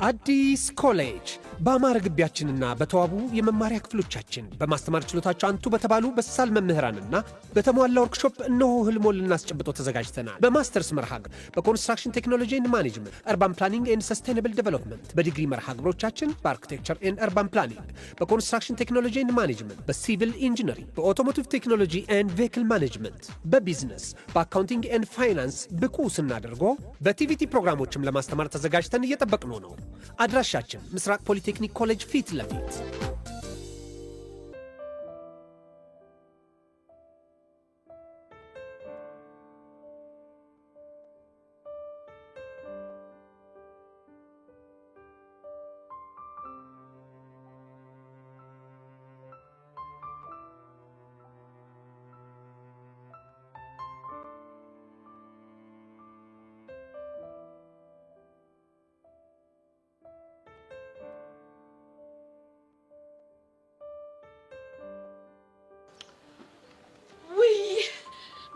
አዲስ ኮሌጅ በአማረ ግቢያችንና በተዋቡ የመማሪያ ክፍሎቻችን በማስተማር ችሎታቸው አንቱ በተባሉ በሳል መምህራንና በተሟላ ወርክሾፕ እነሆ ህልሞን ልናስጨብጦ ተዘጋጅተናል። በማስተርስ መርሃ ግብር በኮንስትራክሽን ቴክኖሎጂ ኤንድ ማኔጅመንት፣ አርባን ፕላኒንግ ኤንድ ሰስቴናብል ዴቨሎፕመንት፣ በዲግሪ መርሃ ግብሮቻችን በአርኪቴክቸር ኤንድ አርባን ፕላኒንግ፣ በኮንስትራክሽን ቴክኖሎጂ ኤንድ ማኔጅመንት፣ በሲቪል ኢንጂነሪንግ፣ በኦቶሞቲቭ ቴክኖሎጂ ኤንድ ቬሂክል ማኔጅመንት፣ በቢዝነስ፣ በአካውንቲንግ ኤንድ ፋይናንስ ብቁ ስናደርጎ በቲቪቲ ፕሮግራሞችም ለማስተማር ተዘጋጅተን እየጠበቅነው ነው። አድራሻችን ምስራቅ ፖሊቴክኒክ ኮሌጅ ፊት ለፊት።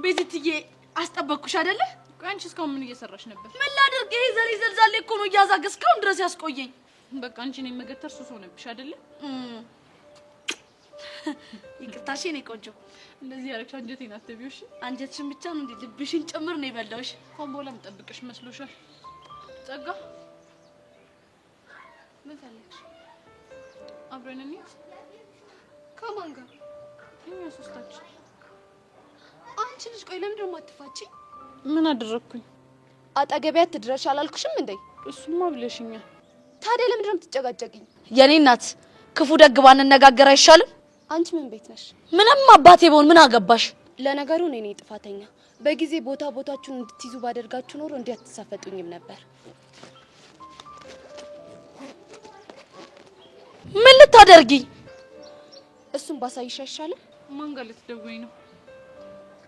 ቤትዬ አስጠበቅኩሽ አይደለ? ቆይ አንቺ እስካሁን ምን እየሰራሽ ነበር? ምን ላድርግ? ይሄ ዘሪ ዘልዛሌ እኮ ነው እያዛገስከው ድረስ ያስቆየኝ። በቃ አንቺ ነኝ መገተር ሱስ ሆነብሽ አይደለ? ይቅርታሽ የኔ ቆንጆ። እንደዚህ ያረክሽ አንጀቴን አትቢውሽ። አንጀትሽን ብቻ ነው እንዴ ልብሽን ጭምር ነው የበላውሽ። አሁን በኋላ የምጠብቅሽ መስሎሻል? ጸጋ ምን ፈለግሽ? አብረን እንሂድ። ከማን ጋር? እኛ ሶስታችን። አንቺ ልጅ ቆይ ለምንድን ነው የማትፋቺ? ምን አደረኩኝ? አጠገቢያት ትድረሽ አላልኩሽም እንዴ? እሱማ ብለሽኛል። ታዲያ ለምንድን ነው የምትጨጋጨቂኝ? የኔ እናት ክፉ ደግ ባንነጋገር አይሻልም? አንቺ ምን ቤት ነሽ? ምንም አባቴ በሆን ምን አገባሽ? ለነገሩ እኔ ነኝ ጥፋተኛ። በጊዜ ቦታችሁን እንድትይዙ ባደርጋችሁ ኖሮ እንዲህ አትሳፈጡኝም ነበር። ምን ልታደርጊ? እሱን ባሳይሽ አይሻልም? ማን ጋር ልትደውይ ነው?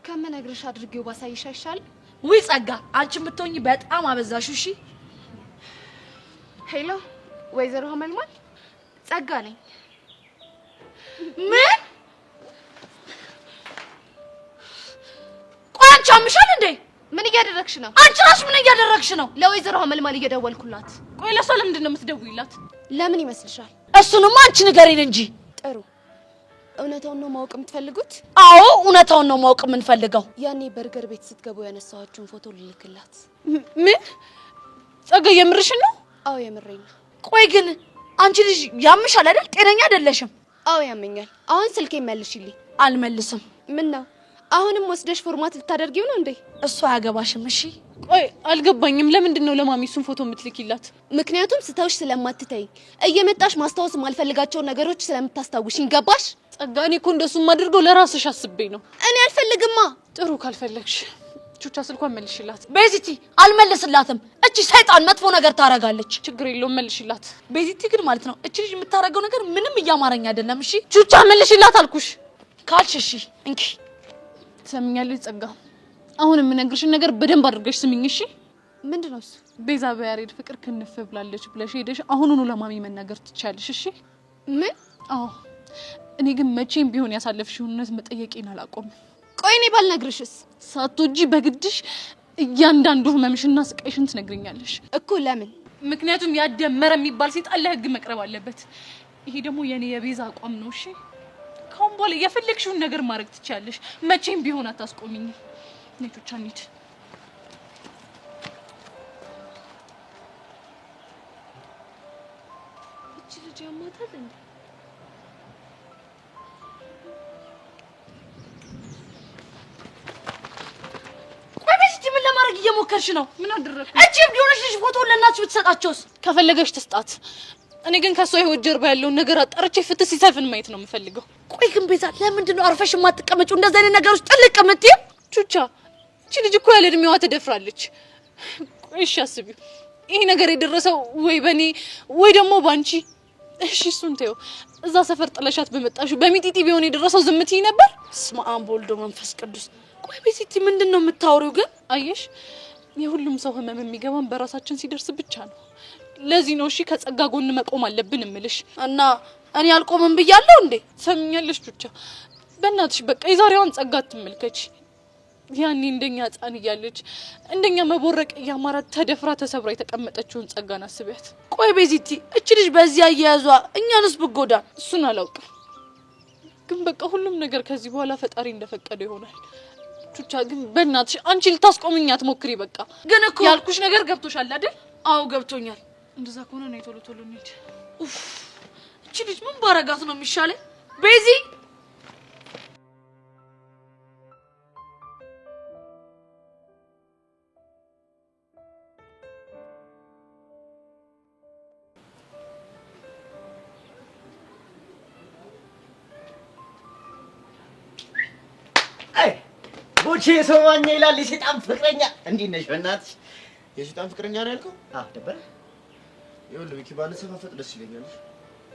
ከመነግርሽ አድርጌው ባሳይሽ አይሻልም? ውይ ጸጋ፣ አንቺ የምትሆኚ በጣም አበዛሹ። እሺ ሄሎ፣ ወይዘሮ ሀመልማል ጸጋ ነኝ። ምን? ቆይ አንቺ አምሻል እንዴ? ምን እያደረግሽ ነው? አንቺ ራስሽ ምን እያደረግሽ ነው? ለወይዘሮ ሀመልማል እየደወልኩላት። ቆይ ለሷ ለምንድን ነው የምትደውይላት? ለምን ይመስልሻል? እሱንማ አንቺ ንገሪን እንጂ። ጥሩ፣ እውነታውን ነው ማወቅ የምትፈልጉት? አዎ እውነታውን ነው ማወቅ የምንፈልገው። ያኔ በርገር ቤት ስትገቡ ያነሳኋችሁን ፎቶ ልልክላት። ምን? ጸጋ የምርሽን ነው? አዎ የምሬን ነው። ቆይ ግን አንቺ ልጅ ያምሻል አይደል? ጤነኛ አይደለሽም። አዎ ያመኛል። አሁን ስልኬን መልሽልኝ። አልመልስም። ምን ነው አሁንም ወስደሽ ፎርማት ልታደርጊው ነው እንዴ? እሱ አያገባሽም። እሺ ቆይ አልገባኝም። ለምንድን ነው ለማሚ እሱን ፎቶ የምትልኪላት? ምክንያቱም ስተውሽ ስለማትተይ እየመጣሽ ማስታወስ የማልፈልጋቸው ነገሮች ስለምታስታውሽኝ። ገባሽ? ጸጋ፣ እኔ እኮ እንደሱ ማድርገው ለራስሽ አስቤ ነው። እኔ አልፈልግማ። ጥሩ ካልፈለግሽ ቹቻ ስልኳን መልሽላት። ቤዚቲ አልመልስላትም። እቺ ሰይጣን መጥፎ ነገር ታረጋለች። ችግር የለውም መልሽላት። ቤዚቲ ግን ማለት ነው እቺ ልጅ የምታረገው ነገር ምንም እያማረኝ አይደለም። እሺ ቹቻ መልሽላት አልኩሽ። ካልሽ እሺ እንኪ። ትሰሚኛለሽ ጸጋ፣ አሁን የምነግርሽን ነገር በደንብ አድርገሽ ስሚኝ እሺ? ምንድነው እሱ? ቤዛ በያሬድ ፍቅር ክንፍ ብላለች ብለሽ ሄደሽ አሁኑኑ ለማሚ መናገር ትቻለሽ። እሺ? ምን? አዎ። እኔ ግን መቼም ቢሆን ያሳለፍሽውን እውነት መጠየቄን አላቆምም። ቆይ እኔ ባልነግርሽስ? ሳትወጂ በግድሽ እያንዳንዱ ህመምሽና ስቃይሽን ትነግሪኛለሽ እኮ። ለምን? ምክንያቱም ያደመረ የሚባል ሴጣን ለህግ መቅረብ አለበት። ይሄ ደግሞ የኔ የቤዛ አቋም ነው። እሺ? ካሁን በኋላ የፈለግሽውን ነገር ማድረግ ትችያለሽ። መቼም ቢሆን አታስቆሚኝ። ነጮቻ እንሂድ። እቺ ልጅ ያማታል እንዴ? ቆይ ቤዚቲ ምን ለማድረግ እየሞከርሽ ነው? ምን አደረኩ? እቺ ቢሆንሽ ልጅ ፎቶ ለእናትሽ ብትሰጣቸውስ? ከፈለገሽ ትስጣት። እኔ ግን ከሷ ህይወት ጀርባ ያለውን ነገር አጣርቼ ፍትህ ሲሰፍን ማየት ነው የምፈልገው። ቆይ ግን ቤዛ ለምንድን ነው አርፈሽ የማትቀመጪው? እንደዛ አይነት ነገሮች ጥልቅ የምትይው? ቹቻ፣ እቺ ልጅ እኮ ያለ እድሜዋ ተደፍራለች። ቆይ እሺ አስቢው፣ ይሄ ነገር የደረሰው ወይ በኔ ወይ ደግሞ ባንቺ። እሺ እሱን ተይው። እዛ ሰፈር ጥለሻት በመጣሽው በሚጢጢ ቢሆን የደረሰው ዝም ትይ ነበር? በስመ አብ ወወልድ ወመንፈስ ቅዱስ። ቆይ ቤዚቲ ምንድን ነው የምታወሪው ግን? አየሽ፣ የሁሉም ሰው ህመም የሚገባን በራሳችን ሲደርስ ብቻ ነው። ለዚህ ነው እሺ ከጸጋ ጎን መቆም አለብን እምልሽ። እና እኔ አልቆምም ብያለሁ እንዴ? ሰምኛለሽ ቹቻ፣ በእናትሽ በቃ የዛሬዋን ጸጋ አትመልከች። ያኔ እንደኛ ህፃን እያለች እንደኛ መቦረቅ ያማራት ተደፍራ ተሰብራ የተቀመጠችውን ጸጋን አስቢያት። ቆይ ቤዚቲ እቺ ልጅ በዚህ አያያዟ እኛንስ ብጎዳ? እሱን አላውቅም፣ ግን በቃ ሁሉም ነገር ከዚህ በኋላ ፈጣሪ እንደፈቀደው ይሆናል። ቹቻ ግን በእናትሽ አንቺ ልታስቆምኝ አትሞክሪ። በቃ ግን እኮ ያልኩሽ ነገር ገብቶሻል አይደል? አዎ ገብቶኛል። እንደዛ ከሆነ ነው ቶሎ ቶሎ እንሂድ። እቺ ልጅ ምን ባረጋት ነው የሚሻለው? ቤዚ ቦቼ ሰማኛ ይላል የሰይጣን ፍቅረኛ። እንዴት ነሽ በእናትሽ? የሰይጣን ፍቅረኛ ነው ያልከው? አዎ ደበረ። ይኸውልህ ሚኪ ባንሰፋፈጥ ደስ ይለኛል።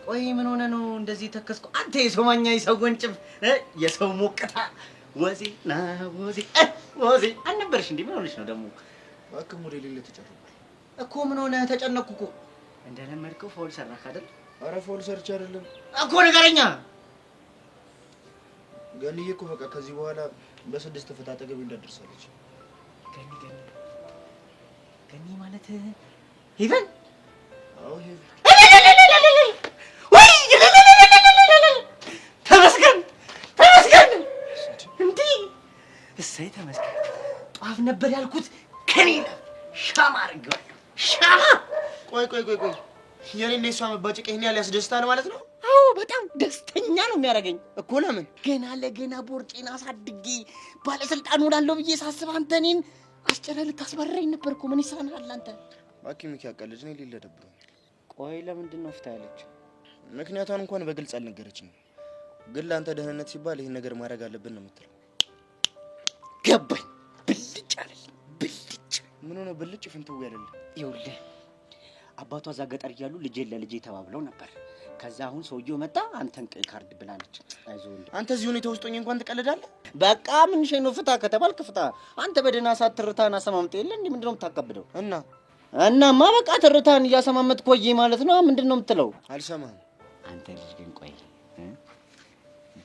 ቆይ ምን ሆነ ነው እንደዚህ ተከስኩ? አንተ የሰማኛ የሰው ወንጭፍ የሰው ሞቅታ ወዜ ና ወዜ ወዜ አልነበርሽ እንዴ? ምን ሆነሽ ነው ደግሞ? እባክህ ሞዴል የሌለ ተጨነቅኩ እኮ። ምን ሆነ? ተጨነቅኩ እኮ። እንደለመድከው ፎል ሰራክ አይደል? ኧረ ፎል ሰርች አይደለም እኮ ነገረኛ። ገንዬ እኮ በቃ ከዚህ በኋላ በስድስት ፍታ አጠገቤ እንዳደርሳለች። ገኒ ማለት ሄቨን? አዎ ሄቨን። ወይ ተመስገን ተመስገን። እንዴ እሰይ ተመስገን። ጧፍ ነበር ያልኩት ከኔ ነው። ሻማ አድርጌዋለሁ። ሻማ። ቆይ የኔና የሷ መባጨቅ ይሄን ያህል ያስደስታል ማለት ነው? አዎ በጣም ደስተኛ ነው የሚያደርገኝ እኮ። ለምን? ገና ለገና ቦርጬን አሳድጌ ባለስልጣን ሆናለሁ ብዬ ሳስብ አንተ እኔን አስጨረህ ልታስባረረኝ ነበር እኮ። ምን ይሰራናል አንተ? እባክህ ሚኪ አቃለች ነው ሌለ ደብሮኝ። ቆይ ለምንድን ነው ፍታ ያለች? ምክንያቷን እንኳን በግልጽ አልነገረችኝም፣ ግን ለአንተ ደህንነት ሲባል ይሄን ነገር ማድረግ አለብን ነው የምትለው። ገባኝ። ብልጭ አለኝ ብልጭ። ምን ሆነ ብልጭ? ፍንትው ያለልህ ይኸውልህ አባቷ እዛ ገጠር እያሉ ልጄን ለልጄ ተባብለው ነበር። ከዛ አሁን ሰውየው መጣ አንተን ቀይ ካርድ ብላለች። አይዞህ አንተ እዚህ ሁኔታ ውስጥ ሆኜ እንኳን ትቀልዳለህ? በቃ ምን ሸይ ነው ፍታ ከተባልክ ፍታ። አንተ በደህና ሰዓት ትርታን አሰማምጥ የለ እንዴ? ምንድነው የምታቀብደው? እናማ በቃ ትርታን እያሰማመጥ ቆይ ማለት ነው። ምንድነው የምትለው? አልሰማህም። አንተ ልጅ ግን ቆይ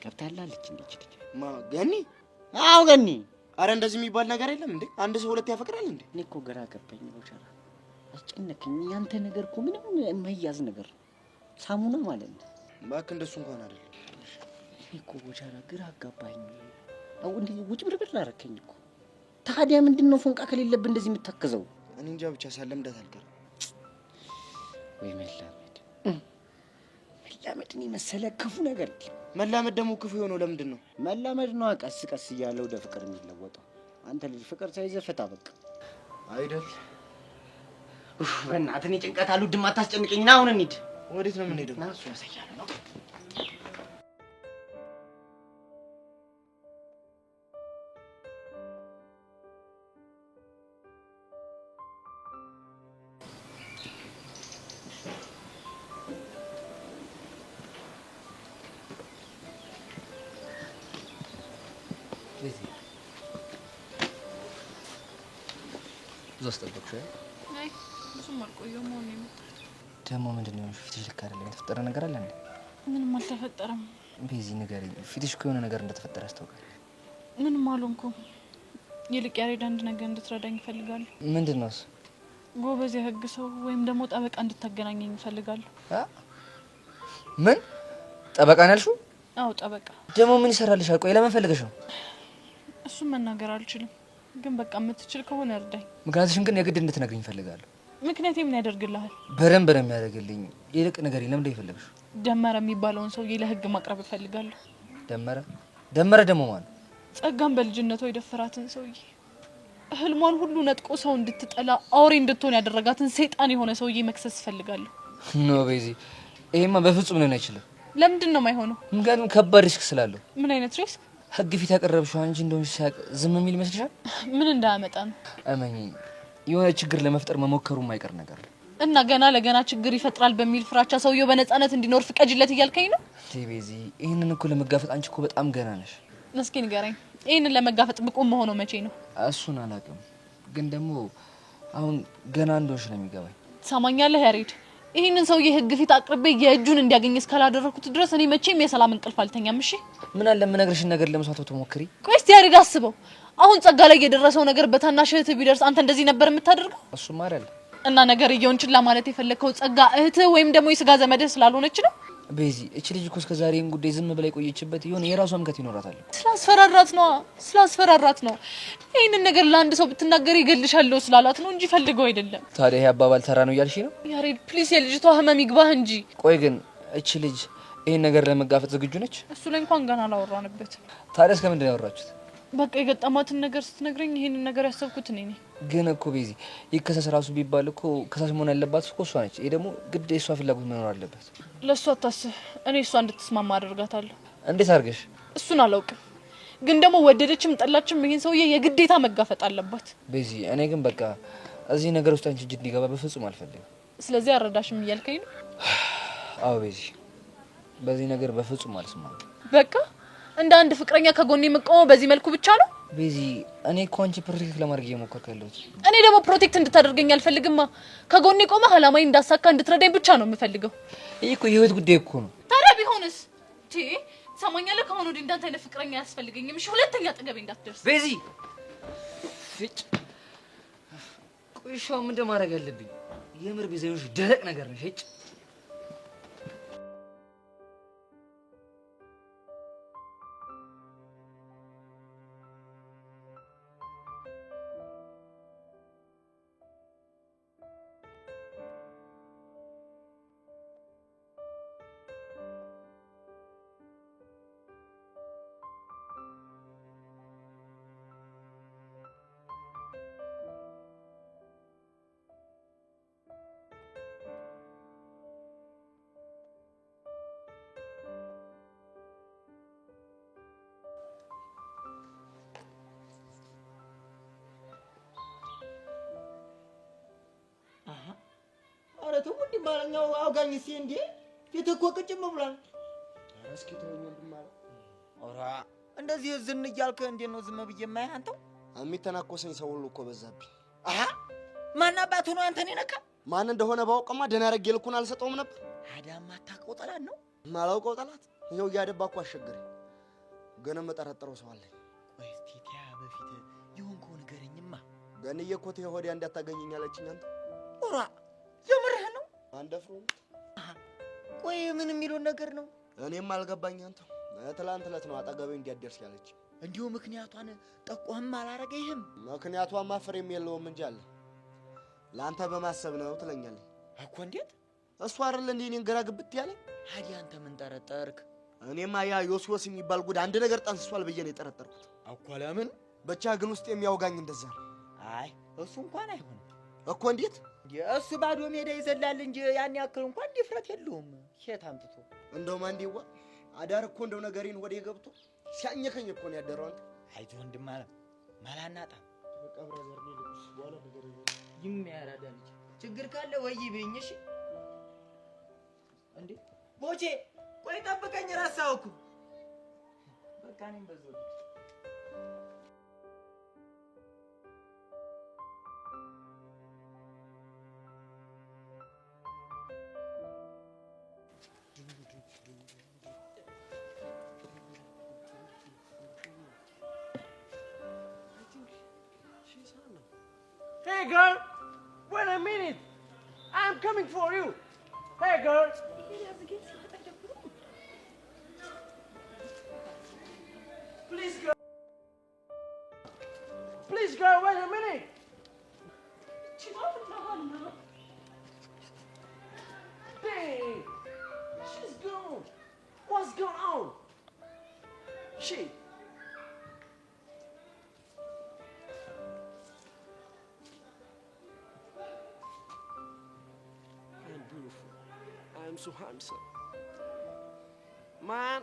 ገብታላለች እንዴ ልጅ? ገኒ? አዎ ገኒ። አረ እንደዚህ የሚባል ነገር የለም እንዴ? አንድ ሰው ሁለት ያፈቅራል እንዴ? እኔ እኮ ግራ ገባኝ ቦቸራ። አስጨነቀኝ። ያንተ ነገር እኮ ምንም የማይያዝ ነገር ሳሙና ማለት ነው። እባክህ እንደሱ እንኳን አይደለም። እኔ እኮ ቦቸራ ግራ አጋባኝ። አው እንዴ ውጭ ብርብር አደረከኝ እኮ። ታዲያ ምንድነው ፎንቃ ከሌለብህ እንደዚህ የምታከዘው? እኔ እንጃ ብቻ ሳለምዳት አልቀርም። ወይ መላመድ እኔ መሰለ ክፉ ነገር። መላመድ ደግሞ ክፉ የሆነው ለምንድን ነው? መላመድ ነው ቀስ ቀስ እያለ ወደ ፍቅር የሚለወጠው። አንተ ልጅ ፍቅር ሳይዘህ ፍታ በቃ አይደል? በእናትህ እኔ ጭንቀት አልወድም፣ አታስጨንቀኝ። ና አሁን እንሂድ። ወዴት ነው የምንሄደው? ና እሱ ያሳያል ነው። አይ ብዙም አልቆየሁም። ሆነ የመጣሁት ደግሞ ምንድን ነው ፊትሽ ልክ አይደለም። የተፈጠረ ነገር አለ እንዴ? ምንም አልተፈጠረም። ቤዚ ንገሪኝ፣ ፊትሽ እኮ የሆነ ነገር እንደተፈጠረ ያስታውቃል። ምንም አልሆንኩም። ይልቅ ያሬድ አንድ ነገር እንድትረዳኝ እፈልጋለሁ። ምንድን ነው እሱ? ጎበዝ የህግ ሰው ወይም ደግሞ ጠበቃ እንድታገናኘኝ እፈልጋለሁ። ምን ጠበቃ ነው ያልሽው? አዎ ጠበቃ። ደግሞ ምን ይሰራልሻል? ቆይ ለምን ፈልገሽ ነው? እሱን መናገር አልችልም፣ ግን በቃ የምትችል ከሆነ እርዳኝ። ምክንያትሽን ግን የግድ እንድትነግሪኝ እፈልጋለሁ። ምክንያቴ ምን ያደርግልሃል? በደንብ ነው የሚያደርግልኝ። ይልቅ ንገሪኝ፣ ለምን እንደፈለግሽ? ደመረ የሚባለውን ሰውዬ ለህግ ማቅረብ እፈልጋለሁ። ደመረ ደግሞ ማን? ጸጋን በልጅነቷ የደፈራትን ሰውዬ፣ ህልሟን ሁሉ ነጥቆ ሰው እንድትጠላ አውሬ እንድትሆን ያደረጋትን ሰይጣን የሆነ ሰውዬ መክሰስ እፈልጋለሁ። ኖ ቤዚ፣ ይሄማ በፍጹም ሊሆን አይችልም። ለምንድን ነው የማይሆነው? ምክንያቱም ከባድ ሪስክ ስላለው። ምን አይነት ሪስክ? ህግ ፊት ያቀረብሽው አንቺ እንደሆንሽ ሲያውቅ ዝም የሚል ይመስልሻል? ምን እንዳያመጣ ነው? እመኚኝ፣ የሆነ ችግር ለመፍጠር መሞከሩ የማይቀር ነገር ነው። እና ገና ለገና ችግር ይፈጥራል በሚል ፍራቻ ሰውየው በነፃነት እንዲኖር ፍቀጅለት እያልከኝ ነው? ቤዚ፣ ይህንን እኮ ለመጋፈጥ አንቺ እኮ በጣም ገና ነሽ። እስኪ ንገረኝ፣ ይህንን ለመጋፈጥ ብቁ መሆነው መቼ ነው? እሱን አላውቅም፣ ግን ደግሞ አሁን ገና እንደሆንሽ ነው የሚገባኝ። ትሰማኛለህ ያሬድ? ይህንን ሰውዬ ህግ ፊት አቅርቤ የእጁን እንዲያገኝ እስካላደረኩት ድረስ እኔ መቼም የሰላም እንቅልፍ አልተኛም። እሺ ምን አለ የምነግርሽን ነገር ለመስዋዕት ተሞክሪ። ቆይ እስቲ ያሬድ አስበው አሁን ጸጋ ላይ የደረሰው ነገር በታናሽ እህት ቢደርስ አንተ እንደዚህ ነበር የምታደርገው? እሱማ አይደል እና ነገር ይየውንችላ ማለት የፈለከው ጸጋ እህት ወይም ደግሞ የስጋ ዘመድህ ስላልሆነች ነው? ቤዚ እቺ ልጅ እኮ እስከ ዛሬን ጉዳይ ዝም ብላ የቆየችበት ይሁን የራሷ ምክንያት ይኖራታል። ስላስፈራራት ነው። ይሄንን ነገር ለአንድ ሰው ብትናገር ይገልሻለሁ ስላላት ነው እንጂ ፈልገው አይደለም። ታዲያ ይሄ አባባል ተራ ነው እያልሽ ነው? ያሬድ ፕሊስ የልጅቷ ህመም ይግባህ እንጂ። ቆይ ግን እቺ ልጅ ይሄን ነገር ለመጋፈጥ ዝግጁ ነች? እሱ ላይ እንኳን ገና አላወራንበት። ታዲያ እስከ ምንድን ነው ያወራችሁት? በቃ የገጠማትን ነገር ስትነግረኝ ይሄንን ነገር ያሰብኩት እኔ ነኝ። ግን እኮ ቤዚ ይከሰስ ራሱ ቢባል እኮ ከሳሽ መሆን ያለባት እኮ እሷ ነች። ይሄ ደግሞ ግድ የእሷ ፍላጎት መኖር አለበት። ለእሷ አታስብ፣ እኔ እሷ እንድትስማማ አደርጋታለሁ። እንዴት አድርገሽ? እሱን አላውቅም፣ ግን ደግሞ ወደደችም ጠላችም ይሄን ሰውዬ የግዴታ መጋፈጥ አለባት። ቤዚ እኔ ግን በቃ እዚህ ነገር ውስጥ አንቺ እጅ እንዲገባ በፍጹም አልፈልግም። ስለዚህ አረዳሽም እያልከኝ ነው? አዎ ቤዚ በዚህ ነገር በፍጹም አልስማማም። በቃ እንደ አንድ ፍቅረኛ ከጎኔ መቆመው በዚህ መልኩ ብቻ ነው? ቤዚ እኔ እኮ አንቺ ፕሮቴክት ለማድረግ እየሞከርኩ ያለሁት። እኔ ደግሞ ፕሮቴክት እንድታደርገኝ አልፈልግማ። ከጎኔ ቆመ አላማዬን እንዳሳካ እንድትረዳኝ ብቻ ነው የምፈልገው። ይሄ እኮ የህይወት ጉዳይ እኮ ነው። ታዲያ ቢሆንስ? ትሰማኛለህ? ከአሁን ወዲህ እንዳንተ አይነት ፍቅረኛ አያስፈልገኝም። እሺ ሁለተኛ አጠገቤ እንዳትደርስ። ቤዚ ፍጭ ቆይሻው ምን እንደማድረግ ያለብኝ? የምር ቤዛዮሽ ደረቅ ነገር ነው። ፍጭ ኧረ ተው እንዴ ማለኛው አውጋኝ እስኪ እንዴ ፊት እኮ ቅጭም ብሏል። ኧረ እስኪ ተወኝ ወንድም አለ። ኧረ እንደዚህ ዝን እያልክ እንዴት ነው ዝም ብዬ የማይህ አንተው? የሚተናኮሰኝ ሰው ሁሉ እኮ በዛብኝ። አሃ ማን አባቱ ነው አንተን የነካ? ማን እንደሆነ ባውቅማ ደህና አድርጌ ልኩን አልሰጠውም ነበር። አዳም አታውቀው ጠላት ነው? ማላውቀው ጠላት ይኸው እያደባ እኮ አስቸገረኝ። ግን የምጠረጥረው ሰው አለኝ። ቆይ እስኪ ቲያ በፊት የሆንከው ንገረኝማ። ገንዬ እኮ ተይ ሆዲያ እንዳታገኘኝ አለችኝ። አንተ ኧረ የምርህ ነው? አንደፍሮ ቆይ ምን የሚሉን ነገር ነው? እኔም አልገባኝ። አንተ ትላንት ዕለት ነው አጠገቤ እንዲያደርስ ያለች። እንዲሁ ምክንያቷን ጠቆም አላረገኝም? ምክንያቷማ ፍሬም የለውም እንጂ አለ። ለአንተ በማሰብ ነው ትለኛለህ እኮ። እንዴት እሱ አይደል እንዴ እኔን ግራ ግብት ያለኝ? ታዲያ አንተ ምን ጠረጠርክ? እኔማ ያ ዮስዮስ የሚባል ጉድ አንድ ነገር ጠንስሷል ብዬ ነው የጠረጠርኩት እኮ። ለምን? ብቻ ግን ውስጥ የሚያወጋኝ እንደዛ ነው። አይ እሱ እንኳን አይሆንም እኮ። እንዴት? እሱ ባዶ ሜዳ ይዘላል እንጂ ያን ያክል እንኳን ድፍረት የለውም። ሼት አምጥቶ እንደው ማንዲዋ አዳር እኮ እንደው ነገሬን ወዴ ገብቶ ሲያኘከኝ እኮ ነው ያደረው። አንተ አይዞህ ወንድም አለ ማላናጣ በቃ ብራዘር ነው ልኩስ በኋላ ነገር የሚያራዳ ልጅ ችግር ካለ ወይ ይበኝ። እሺ እንዴ ቦቼ ቆይ ጠብቀኝ፣ ራሳውኩ በቃ እኔም በዛው Hey girl, wait a minute. I'm coming for you. Hey girl. Please girl. Please girl, wait a minute. Dang, she's gone. What's going on? She. I'm so handsome. Man.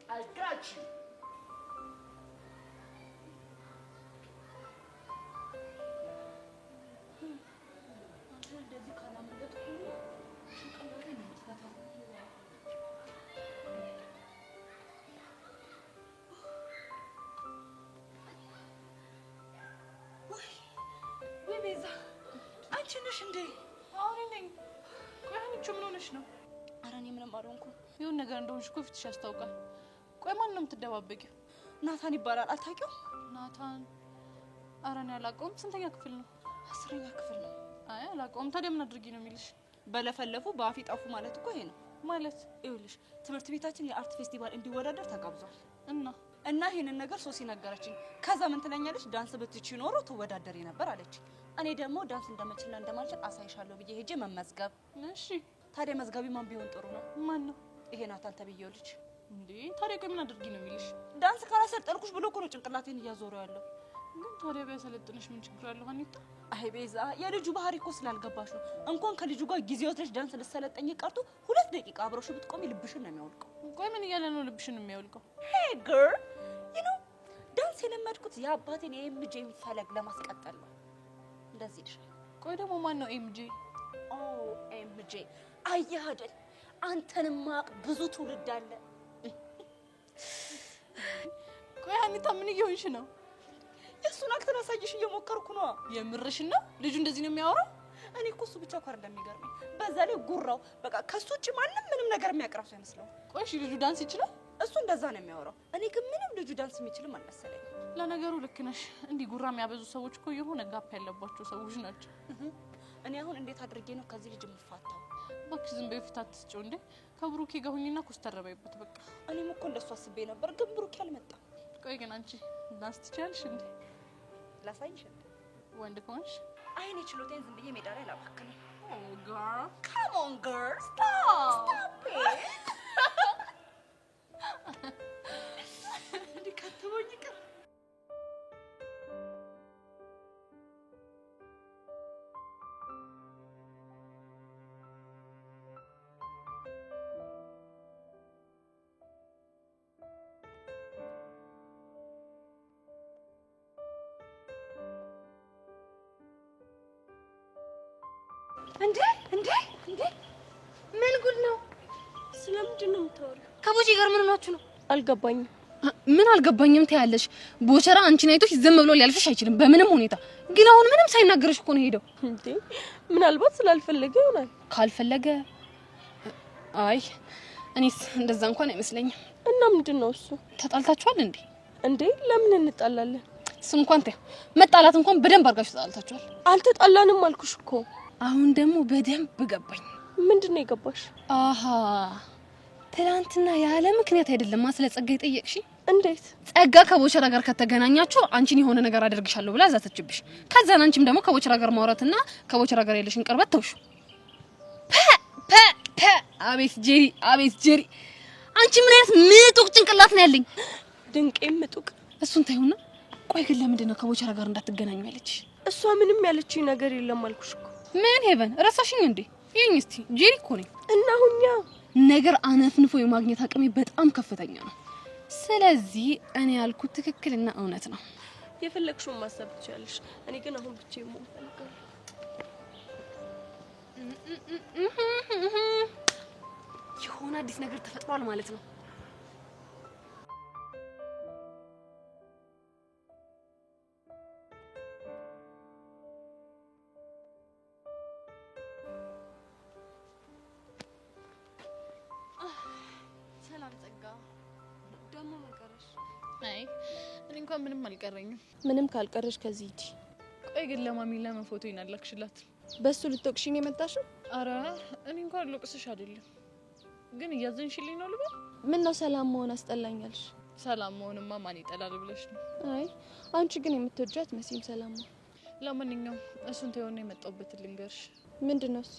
I got you. ቤዛ አንቺ ነሽ እንዴ? አሁን ነኝ። ቆይ ሆነሽ ነው? ኧረ እኔ ምንም አልሆንኩም። ይሁን ነገር እንደሆንሽ እኮ ፊትሽ ያስታውቃል። ቆይ ማን ነው የምትደባበቂው? ናታን ይባላል። አታውቂውም? ናታን? ኧረ እኔ አላውቀውም። ስንተኛ ክፍል ነው? 10ኛ ክፍል ነው። አይ አላውቀውም። ታዲያ ምን አድርጊ ነው የሚልሽ? በለፈለፉ በአፍ ጠፉ ማለት እኮ ይሄ ነው። ማለት ይኸውልሽ ትምህርት ቤታችን የአርት ፌስቲቫል እንዲወዳደር ተጋብዟል እና ይሄንን ነገር ሶሲ ነገረችኝ። ከዛ ምን ትለኛለች? ዳንስ ብትቺ ኖሮ ትወዳደሪ ነበር አለች። እኔ ደግሞ ዳንስ እንደምችልና እንደማልችል አሳይሻለሁ ብዬ ሄጄ መመዝገብ። እሺ ታዲያ መዝጋቢ ማን ቢሆን ጥሩ ነው? ማን ነው? ይሄ ናታን ተብዬው ልጅ። እንዴ ታዲያ ቆይ ምን አድርጊ ነው የሚልሽ? ዳንስ ካላሰለጠንኩሽ ብሎ እኮ ነው ጭንቅላቴን እያዞረው ያለው። ግን ታዲያ ቢያሰለጥንሽ ምን ችግር አለው ሀኒታ? አይ ቤዛ የልጁ ባህሪ እኮ ስላልገባሽ ነው። እንኳን ከልጁ ጋር ጊዜ ወስደሽ ዳንስ ልትሰለጠኝ ቀርቶ 2 ደቂቃ አብረሽ ብትቆሚ ልብሽን ነው የሚያወልቀው። ቆይ ምን እያለ ነው ልብሽን የሚያወልቀው? ሄይ ገርል ዳንስ የለመድኩት የአባቴን የኤምጄን ፈለግ ለማስቀጠል ነው። እንደዚህ ይልሻል። ቆይ ደግሞ ማን ነው ኤምጄ? ኦ ኤምጄ አየህ አይደል? አንተንም ማቅ ብዙ ትውልድ አለ። ቆይ ሀኒታ ምን እየሆንሽ ነው? የእሱን አክተር አሳይሽ እየሞከርኩ ነው። የምርሽን ነው? ልጁ እንደዚህ ነው የሚያወራው? እኔ እኮ እሱ ብቻ እኮ አይደለም የሚገርመኝ፣ በዛ ላይ ጉራው በቃ ከሱ ውጭ ማንም ምንም ነገር የሚያቀርብ ሰው አይመስለውም። ቆይ እሺ ልጁ ዳንስ ይችላል? እሱ እንደዛ ነው የሚያወራው። እኔ ግን ምንም ልጁ ዳንስ የሚችልም አልመሰለኝ። ለነገሩ ልክ ነሽ። እንዲህ ጉራ የሚያበዙ ሰዎች እኮ የሆነ ጋፕ ያለባቸው ሰዎች ናቸው። እኔ አሁን እንዴት አድርጌ ነው ከዚህ ልጅ የምፋታው? እባክሽ ዝም በይ ፊት አትስጪው እንዴ። ከብሩኬ ጋር ሁኚና ኮስተር በይበት በቃ። እኔም እኮ እንደሱ አስቤ ነበር፣ ግን ብሩኬ አልመጣም። ቆይ ግን አንቺ ዳንስ ትችያለሽ እንዴ? ላሳይሽ እንዴ? ወንድ ከሆንሽ አይ እኔ ችሎታዬን ዝም ብዬ ሜዳ ላይ ላባክነው። ኦ ጋር ካም ኦን ገርል ስቶፕ እንዴ ከተወኝ ቀር እንዴ ምን ጉድ ነው? ስለምንድን ነው የምታወሪው? ከቦጂ ጋር ምን ሆናችሁ ነው? አልገባኝም። ምን አልገባኝም ትያለሽ? ቦቸራ አንቺን አይቶሽ ዝም ብሎ ሊያልፍሽ አይችልም በምንም ሁኔታ። ግን አሁን ምንም ሳይናገርሽ እኮ ነው ሄደው። እንዴ ምናልባት ስላልፈለገ ይሆናል። ካልፈለገ አይ እኔስ እንደዛ እንኳን አይመስለኝም። እና ምንድነው እሱ? ተጣልታችኋል እንዴ? እንዴ ለምን እንጣላለን? እሱ እንኳን ተይው፣ መጣላት እንኳን በደንብ አድርጋችሁ ተጣልታችኋል። አልተጣላንም አልኩሽ እኮ። አሁን ደግሞ በደንብ ገባኝ። ምንድነው የገባሽ? አሃ ትናንትና ያለ ምክንያት አይደለም ስለ ጸጋ የጠየቅሽ። እንዴት? ጸጋ ከቦቸራ ጋር ከተገናኛችሁ አንቺን የሆነ ነገር አደርግሻለሁ ብላ ዛተችብሽ። ከዛን አንቺም ደግሞ ከቦቸራ ጋር ማውራትና ከቦቸራ ጋር ያለሽን ቅርበት ተውሽ። አቤት ጄሪ፣ አንቺ ምን አይነት ምጡቅ ጭንቅላት ነው ያለኝ? ድንቄም ምጡቅ። እሱን ታዩና፣ ቆይ ግን ለምንድን ነው ከቦቸራ ጋር እንዳትገናኙ ያለችሽ? እሷ ምንም ያለችኝ ነገር የለም አልኩሽ እኮ። ምን ሄቨን ረሳሽኝ እንዴ? ይሄኝ እስቲ ጄሪ እኮ ነኝ እና ሁኛ ነገር አነፍንፎ የማግኘት አቅሜ በጣም ከፍተኛ ነው። ስለዚህ እኔ ያልኩት ትክክልና እውነት ነው። የፈለግሽውን ማሰብ ትችያለሽ። እኔ ግን አሁን ብቻዬን መሆን ፈልጋለሁ። የሆነ አዲስ ነገር ተፈጥሯል ማለት ነው። አይ እኔ እንኳን ምንም አልቀረኝም። ምንም ካልቀረሽ ከዚህ ሂጂ። ቆይ ግን ለማሚ ለምን ፎቶ ይናላክሽላት? በሱ ልትወቅሽኝ የመጣሽው? አረ እኔ እንኳን ልወቅስሽ አይደለም፣ ግን እያዘንሽልኝ ነው ልበል? ምን ነው ሰላም መሆን አስጠላኛልሽ? ሰላም መሆንማ ማን ይጠላል ብለሽ ነው? አይ አንቺ ግን የምትወጃት መሲም ሰላም ነው። ለማንኛውም እሱን ተይውና የመጣሁበትን ልንገርሽ። ምንድነው እሱ?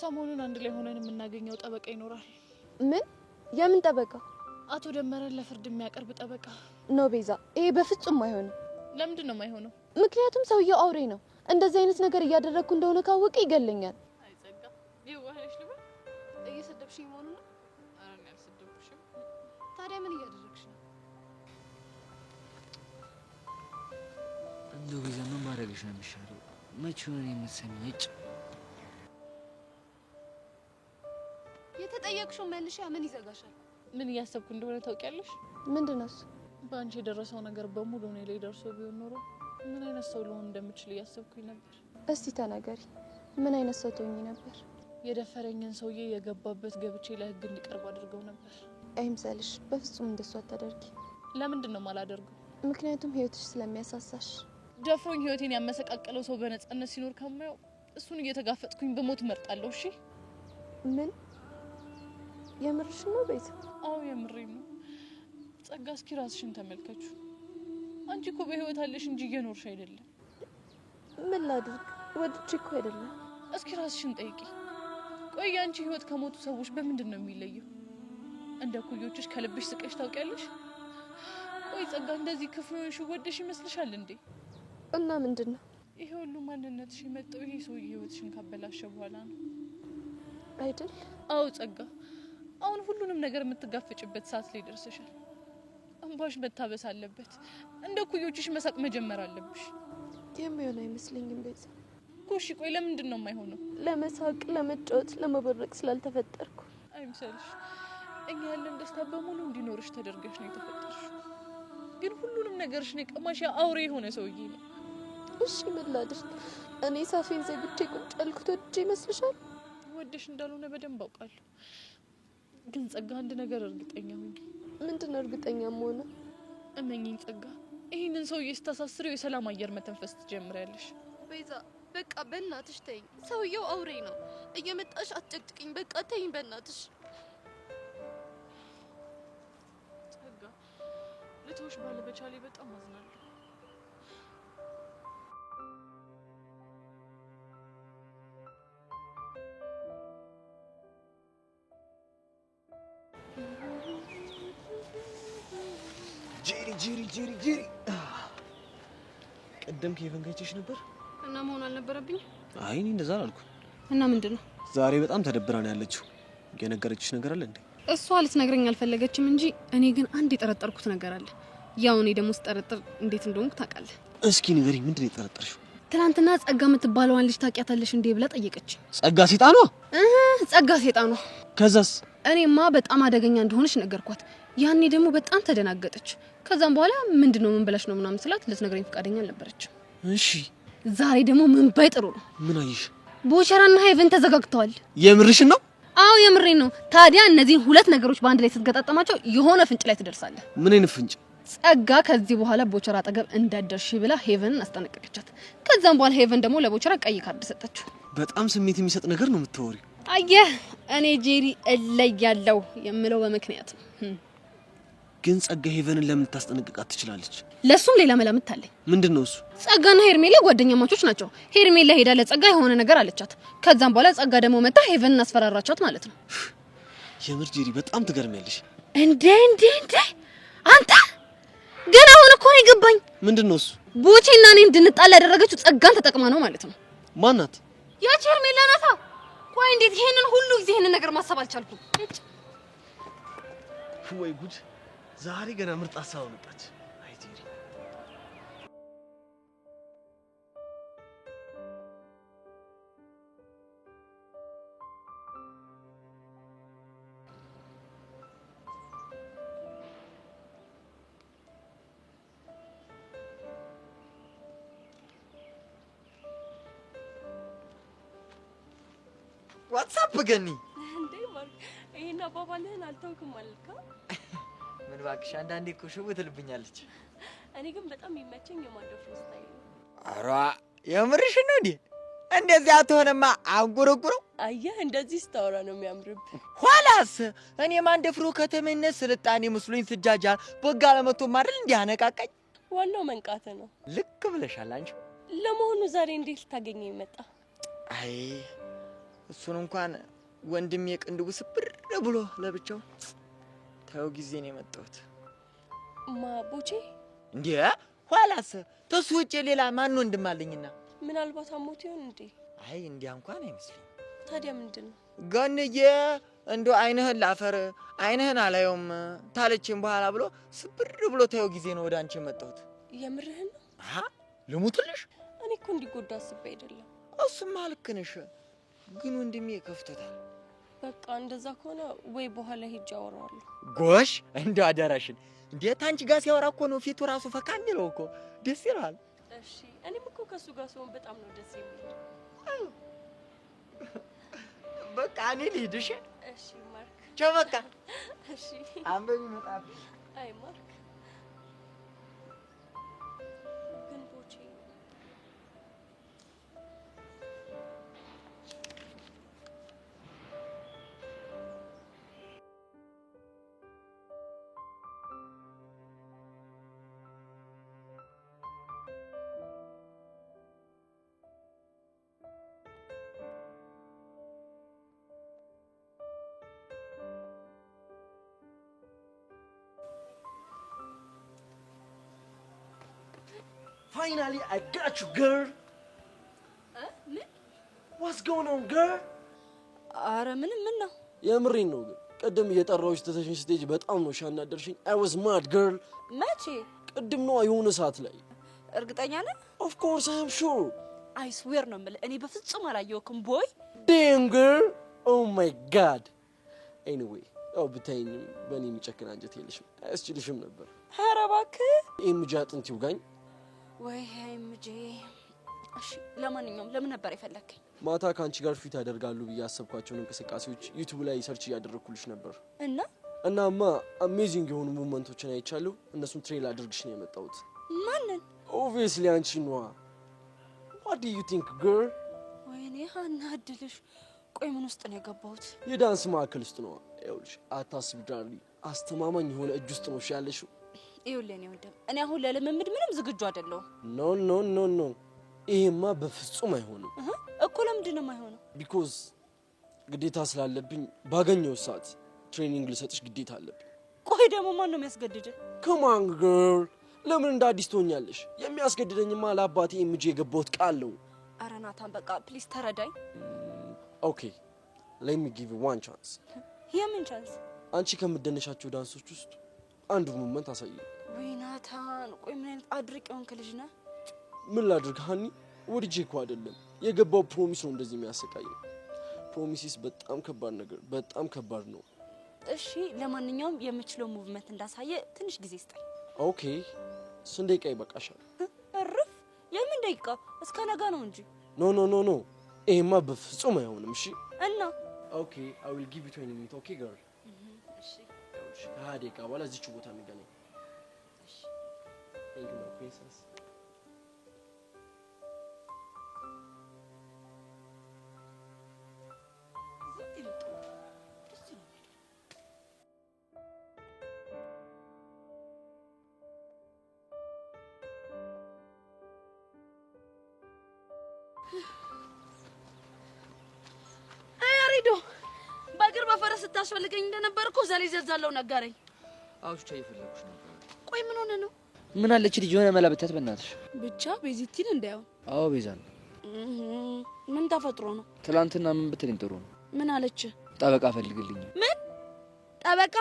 ሰሞኑን አንድ ላይ ሆነን የምናገኘው ጠበቃ ይኖራል። ምን? የምን ጠበቃ? አቶ ደመረን ለፍርድ የሚያቀርብ ጠበቃ ነው። ቤዛ ይሄ በፍጹም አይሆንም። ለምንድን ነው የማይሆነው? ምክንያቱም ሰውየው አውሬ ነው። እንደዚህ አይነት ነገር እያደረግኩ እንደሆነ ካወቀ ይገለኛል። አይጸጋ ይዋህሽ ልበል? እየሰደብሽኝ መሆኑ ነው? አረ እኔ አልሰደብኩሽም። ታዲያ ምን እያደረግሽ ነው? እንደው ቤዛ ምን ማድረግሽ ነው የሚሻለው? መቼውን የምትሰሚኝ እጭ የተጠየቅሽው መልሻ ምን ይዘጋሻል? ምን እያሰብኩ እንደሆነ ታውቂያለሽ? ምንድነው እሱ? በአንቺ የደረሰው ነገር በሙሉ እኔ ላይ ደርሶ ቢሆን ኖሮ ምን አይነት ሰው ልሆን እንደምችል እያሰብኩኝ ነበር። እስቲ ተናገሪ። ምን አይነት ሰው ትሆኚ ነበር? የደፈረኝን ሰውዬ የገባበት ገብቼ ለህግ እንዲቀርብ አድርገው ነበር። አይምሰልሽ፣ በፍጹም እንደሱ አታደርጊ። ለምንድን ነው የማላደርገው? ምክንያቱም ህይወትሽ ስለሚያሳሳሽ። ደፍሮኝ ህይወቴን ያመሰቃቀለው ሰው በነጻነት ሲኖር ከማየው እሱን እየተጋፈጥኩኝ በሞት መርጣለሁ። እሺ ምን የምርሽ ነው ቤዛ? አዎ የምሬን ነው። ጸጋ፣ እስኪ ራስሽን ተመልከቹ። አንቺ እኮ በህይወት አለሽ እንጂ እየኖርሽ አይደለም። ምን ላድርግ? ወድጄ እኮ አይደለም። እስኪ ራስሽን ጠይቂ። ቆይ አንቺ ህይወት ከሞቱ ሰዎች በምንድን ነው የሚለየው? እንደ ኩዮችሽ ከልብሽ ስቀሽ ታውቂያለሽ? ቆይ ጸጋ፣ እንደዚህ ክፉ ሆንሽ ወደሽ ይመስልሻል እንዴ? እና ምንድነው ይሄ ሁሉ ማንነትሽ የመጣው ይሄ ሰውዬ ህይወትሽን ካበላሸ በኋላ ነው አይደል? አዎ ጸጋ፣ አሁን ሁሉንም ነገር የምትጋፈጭበት ሰዓት ላይ ደርሰሻል። እንባሽ መታበስ አለበት። እንደ ኩዮችሽ መሳቅ መጀመር አለብሽ። የሚሆን አይመስለኝም ቤዛ። ጎሽ፣ ቆይ ለምንድን ነው የማይሆነው? ለመሳቅ፣ ለመጫወት፣ ለመበረቅ ስላልተፈጠርኩ። አይምሰልሽ፣ እኛ ያለን ደስታ በሙሉ እንዲኖርሽ ተደርገሽ ነው የተፈጠርሽ። ግን ሁሉንም ነገርሽ ነው የቀማሽ ያ አውሬ የሆነ ሰውዬ ነው። እሺ ምን ላድርግ? እኔ ሳፌን ዘግቼ ቁጭ ያልኩት ወድጄ ይመስልሻል? ወደሽ እንዳልሆነ በደንብ አውቃለሁ። ግን ጸጋ፣ አንድ ነገር እርግጠኛ ሁኚ። ምንድነው እርግጠኛም ሆነ? እመኚኝ ጸጋ፣ ይህንን ሰውዬ ስታሳስረው የሰላም አየር መተንፈስ ትጀምሪያለሽ። ቤዛ በቃ በእናትሽ ተይኝ። ሰውየው አውሬ ነው። እየመጣሽ አትጨቅጭቅኝ። በቃ ተይኝ በእናትሽ። ጸጋ፣ ልትወሽ ባለመቻሌ በጣም አዝናለሁ። ጄሪ ቀደም ከሄቨን ጋር ይችሽ ነበር እና መሆን አልነበረብኝ? አይ እኔ እንደዛ አላልኩም። እና ምንድነው? ዛሬ በጣም ተደብራ ነው ያለችው። የነገረችሽ ነገር አለ እንዴ? እሷ ልትነግረኝ አልፈለገችም እንጂ እኔ ግን አንድ የጠረጠርኩት ነገር አለ። ያው እኔ ደግሞ ስጠረጥር እንዴት እንደሆንኩ ታውቃለህ። እስኪ ንገሪኝ፣ ምንድን ነው የጠረጠርሽው? ትናንትና ጸጋ የምትባለዋን ልጅ ታውቂያታለሽ እንዴ ብላ ጠየቀች። ጸጋ ሴጣኗ? ጸጋ ሴጣኗ። ከዛስ? እኔማ በጣም አደገኛ እንደሆነች ነገርኳት። ያኔ ደግሞ በጣም ተደናገጠች። ከዛም በኋላ ምንድነው ምን ብለሽ ነው ምናምን ስላት ልትነግረኝ ፈቃደኛ አልነበረችም። እሺ ዛሬ ደግሞ ምን ባይ ጥሩ ነው። ምን አየሽ? ቦቸራና ሄቨን ተዘጋግተዋል። የምርሽን ነው? አዎ የምሬን ነው። ታዲያ እነዚህን ሁለት ነገሮች በአንድ ላይ ስትገጣጠማቸው የሆነ ፍንጭ ላይ ትደርሳለህ። ምን አይነት ፍንጭ? ጸጋ ከዚህ በኋላ ቦቸራ አጠገብ እንዳትደርሺ ብላ ሄቨንን አስጠነቀቀቻት። ከዛም በኋላ ሄቨን ደግሞ ለቦቸራ ቀይ ካርድ ሰጠችው። በጣም ስሜት የሚሰጥ ነገር ነው የምትወሪው። አየህ፣ እኔ ጄሪ እለያለሁ የምለው በምክንያት ነው። ግን ጸጋ ሄቨንን ለምን ታስጠነቅቃት ትችላለች? ለሱም ሌላ መላምት አለኝ። ምንድነው እሱ? ጸጋና ሄርሜላ ጓደኛ ማቾች ናቸው። ሄርሜላ ሄዳ ለጸጋ የሆነ ነገር አለቻት። ከዛም በኋላ ጸጋ ደግሞ መጣ ሄቨንን አስፈራራቻት ማለት ነው። የምር ጄሪ በጣም ትገርሚያለሽ። እንዴ አንተ ገና አሁን እኮ ነው የገባኝ። ምንድነው እሱ? ቡቺና እኔ እንድንጣላ ያደረገችው ጸጋን ተጠቅማ ነው ማለት ነው። ማናት? ያቺ ሄርሜላ ናታ። ቆይ እንዴት ይሄንን ሁሉ ጊዜ ይሄንን ነገር ማሰብ አልቻልኩም? ወይ ጉድ! ዛሬ ገና ምርጥ ሀሳብ መጣች። አይ ጄሪ ዋትስአፕ ገኒ እንዴ ማርክ፣ ይሄን አባባልህን አልተውክም አልካ? ምን እባክሽ፣ አንዳንዴ እኮ ሽው ትልብኛለች። እኔ ግን በጣም የሚመቸኝ የማደፍሮ ስታይል ነው። ኧረ የምርሽ ነው እንዴ? እንደዚህ አትሆንማ አንጉርጉሩ። አየህ፣ እንደዚህ ስታወራ ነው የሚያምርብ። ኋላስ እኔ ማንደፍሮ ከተመነስ ስልጣኔ መስሎኝ ስጃጃል ቦጋ ለመቶ ማድረል እንዲህ አነቃቃኝ። ዋናው መንቃት ነው። ልክ ብለሻል አንቺ። ለመሆኑ ዛሬ እንዴት ልታገኘኝ መጣ? አይ እሱን እንኳን ወንድሜ ቅንድቡ ስብር ብሎ ለብቻው ታው ጊዜ ነው የመጣሁት። ማቦቼ እንዴ? ኋላስ ተሱ ውጭ ሌላ ማን ወንድም አለኝና? ምናልባት አሞት ይሆን እንዴ? አይ እንዲያ እንኳን አይመስልኝ። ታዲያ ምንድነው? ገንዬ እንደው አይንህን ላፈር አይንህን አላየውም ታለችኝ በኋላ ብሎ ስብር ብሎ ታው ጊዜ ነው ወደ አንቺ የመጣሁት። የምርህን ነው? አሃ ልሙትልሽ? እኔ እኮ እንዲጎዳ አስቤ አይደለም። እሱማ ልክ ነሽ፣ ግን ወንድሜ ከፍቶታል። በቃ እንደዛ ከሆነ ወይ በኋላ ሄጄ አወራዋለሁ። ጎሽ እንደው አደራሽን። እንዴት አንቺ ጋር ሲያወራ እኮ ነው ፊቱ ራሱ ፈካ የሚለው እኮ ደስ ይላል። እሺ፣ እኔም እኮ ከሱ ጋር ስሆን በጣም ነው ደስ የሚለው። በቃ እኔ ልሂድ። እሺ እሺ ማርክ። ቻው በቃ። እሺ አንበቢ መጣፍ። አይ ማርክ ግን ቦቼ Finally, I got you, girl. ምን? What's going on, girl? አረ ምን ነው? የምሬን ነው ግን ቅድም እየጠራሁሽ ትተሽኝ ስትሄጂ በጣም ነው ያናደርሽኝ። I was mad, girl. መቼ? ቅድም ነው የሆነ ሰዓት ላይ። እርግጠኛ ነህ? Of course, I am sure. I swear ነው የምልህ እኔ በፍጹም አላየሁክም ቦይ። Damn, girl. Oh my God. Anyway, ያው ብታይኝም በእኔ የሚጨክን አንጀት የለሽም። አያስችልሽም ነበር። ኧረ እባክህ ኤምጂ አጥንት ይውጋኝ። ወይ ኤምጂ። እሺ ለማንኛውም ለምን ነበር የፈለከኝ? ማታ ከአንቺ ጋር ፊት ያደርጋሉ ብዬ ያሰብኳቸውን እንቅስቃሴዎች ዩቲዩብ ላይ ሰርች እያደረግኩልሽ ነበር። እናማ አሜዚንግ የሆኑ ሙቭመንቶችን አይቻለሁ። እነሱን ትሬል አድርግሽ ነው የመጣሁት። ማንን? ኦብቪየስሊ አንቺ ነዋ። What do you think, girl? ወይኔ አናድልሽ። ቆይ ምን ውስጥ ነው የገባሁት? የዳንስ ማዕከል ውስጥ ነው። ይኸውልሽ አታስቢ ዳርሊ፣ አስተማማኝ የሆነ እጅ ውስጥ ነው ያለሽው። ይኸውልህ እኔ ወንድም እኔ አሁን ለልምምድ ምንም ዝግጁ አይደለሁም። ኖ ኖ ኖ ኖ፣ ይሄማ በፍጹም አይሆንም። እኮ ለምንድን ነው የማይሆነው? ቢኮዝ ግዴታ ስላለብኝ ባገኘው ሰዓት ትሬኒንግ ልሰጥሽ ግዴታ አለብኝ። ቆይ ደግሞ ማን ነው የሚያስገድድህ? Come on girl፣ ለምን እንደ አዲስ ትሆኛለሽ? የሚያስገድደኝማ ለአባቴ ኤምጂ የገባሁት ቃል ነው። ኧረ ናታን በቃ ፕሊዝ ተረዳኝ። ኦኬ let me give you one chance። የምን ቻንስ? አንቺ ከምትደነሻቸው ዳንሶች ውስጥ አንዱ ሙቭመንት አሳየኝ። ወይ ናታን፣ ቆይ ምን አይነት አድርቅ የሆንክ ልጅ ነህ? ምን ላድርግ ሀኒ፣ ወድጄ እኮ አይደለም የገባው ፕሮሚስ ነው እንደዚህ የሚያሰቃየኝ። ፕሮሚሲስ በጣም ከባድ ነገር፣ በጣም ከባድ ነው። እሺ ለማንኛውም የምችለው ሙቭመንት እንዳሳየ ትንሽ ጊዜ ስጠኝ። ኦኬ ስንት ደቂቃ ይበቃሻል? እርፍ፣ የምን ደቂቃ? እስከ ነገ ነው እንጂ። ኖ ኖ ኖ ኖ፣ ይሄማ በፍጹም አይሆንም። እሺ እና ኦኬ I will give you 20 minutes. ኦኬ girl። እሺ ከሀያ ደቂቃ በኋላ እዚች ቦታ እንገናኝ። እሺ Thank you my princess። በእግር በፈረስ ስታስፈልገኝ እንደነበርኩ ዘሌ ዘዛለው ነገረኝ። አዎ ቹቻ እየፈለኩሽ ነበር። ቆይ ምን ሆነ ነው? ምን አለች ልጅ የሆነ መላ ብታት በእናትሽ። ብቻ ቤዚቲን እንዳይሆን። አዎ ቤዛ ነው። ምን ተፈጥሮ ነው? ትላንትና ምን ብትለኝ ጥሩ ነው? ምን አለች? ጠበቃ ፈልግልኝ። ምን ጠበቃ?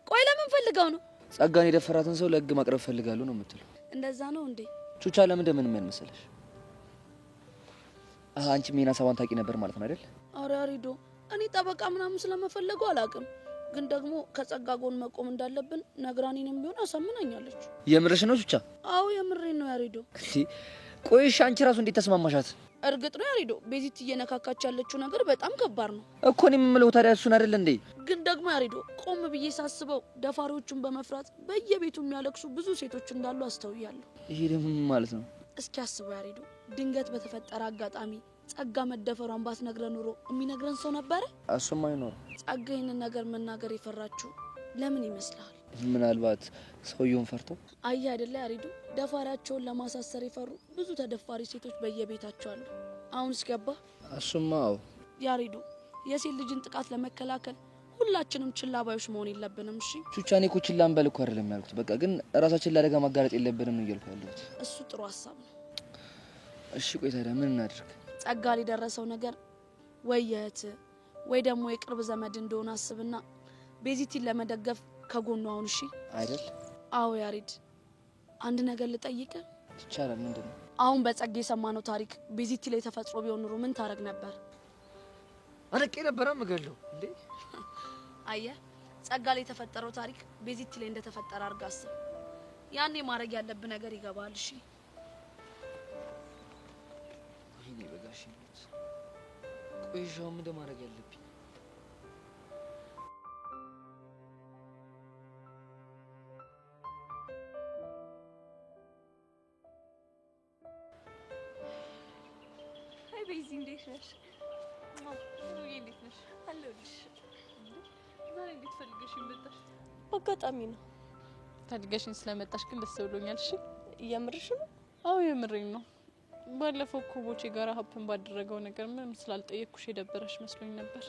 ቆይ ለምን ፈልገው ነው? ጸጋን የደፈራትን ሰው ለህግ ማቅረብ ፈልጋለሁ ነው የምትለው። እንደዛ ነው እንዴ? ቹቻ ለምን እንደምን ምን መሰለሽ? አንቺ ሜና ሰባን ታውቂ ነበር ማለት ነው አይደል? አረ አሪዶ እኔ ጠበቃ ምናምን ስለመፈለጉ አላውቅም፣ ግን ደግሞ ከጸጋ ጎን መቆም እንዳለብን ነግራኔንም ቢሆን አሳምናኛለች። የምርሽ ነው ቹቻ? አዎ የምሬን ነው ያሪዶ። ቆይሽ አንቺ ራሱ እንዴት ተስማማሻት? እርግጥ ነው ያሪዶ ቤዚት እየነካካች ያለችው ነገር በጣም ከባድ ነው እኮ። እኔ የምለው ታዲያ እሱን አይደል እንዴ? ግን ደግሞ ያሪዶ ቆም ብዬ ሳስበው ደፋሪዎቹን በመፍራት በየቤቱ የሚያለቅሱ ብዙ ሴቶች እንዳሉ አስተውያለሁ። ይሄ ደግሞ ማለት ነው? እስኪ አስበው ያሪዶ፣ ድንገት በተፈጠረ አጋጣሚ ጸጋ መደፈሯን ባትነግረን ኑሮ የሚነግረን ሰው ነበረ? እሱም አይኖር። ጸጋ ይህንን ነገር መናገር የፈራችሁ ለምን ይመስልሃል? ምናልባት ሰውየውን ፈርቶ። አይ አይደለ ያሪዱ፣ ደፋሪያቸውን ለማሳሰር የፈሩ ብዙ ተደፋሪ ሴቶች በየቤታቸው አሉ። አሁን እስገባ። እሱማ አዎ ያሪዱ፣ የሴት ልጅን ጥቃት ለመከላከል ሁላችንም ችላ ባዮች መሆን የለብንም። እሺ ቹቻ፣ እኔ እኮ ችላ እንበል እኮ አይደለም ያልኩት። በቃ ግን ራሳችን ለአደጋ ማጋለጥ የለብንም እያልኩ ያለሁት። እሱ ጥሩ ሀሳብ ነው። እሺ ቆይ ታዲያ ምን እናድርግ? ጸጋ ሊደረሰው ነገር ወይ የእህት ወይ ደግሞ የቅርብ ዘመድ እንደሆነ አስብና ቤዚቲን ለመደገፍ ከጎኑ አሁን። እሺ አይደል? አዎ ያሪድ፣ አንድ ነገር ልጠይቅ ይቻላል? ምንድን ነው? አሁን በጸጋ የሰማነው ታሪክ ቤዚቲ ላይ ተፈጥሮ ቢሆን ኑሮ ምን ታረግ ነበር? አረቄ ነበረ ምገለው እንዴ? አየህ፣ ጸጋ ላይ የተፈጠረው ታሪክ ቤዚቲ ላይ እንደተፈጠረ አድርጋ አስብ። ያኔ ማድረግ ያለብህ ነገር ይገባል። እሺ ይሄ በጋሽ ቆይሻው ምን ማድረግ ያለብኝ? አይ ቤዚ እንዴት ነሽ? እንዴት ነሽ? አለሁልሽ። ዛሬ እንዴት ፈልገሽኝ መጣሽ? በአጋጣሚ ነው። ፈልገሽኝ ስለመጣሽ ግን ደስ ብሎኛል። እሺ እየምርሽ ነው? አዎ የምሬኝ ነው። ባለፈው እኮ ቦቼ ጋር ሀፕን ባደረገው ነገር ምንም ስላልጠየቅኩሽ የደበረሽ መስሎኝ ነበር።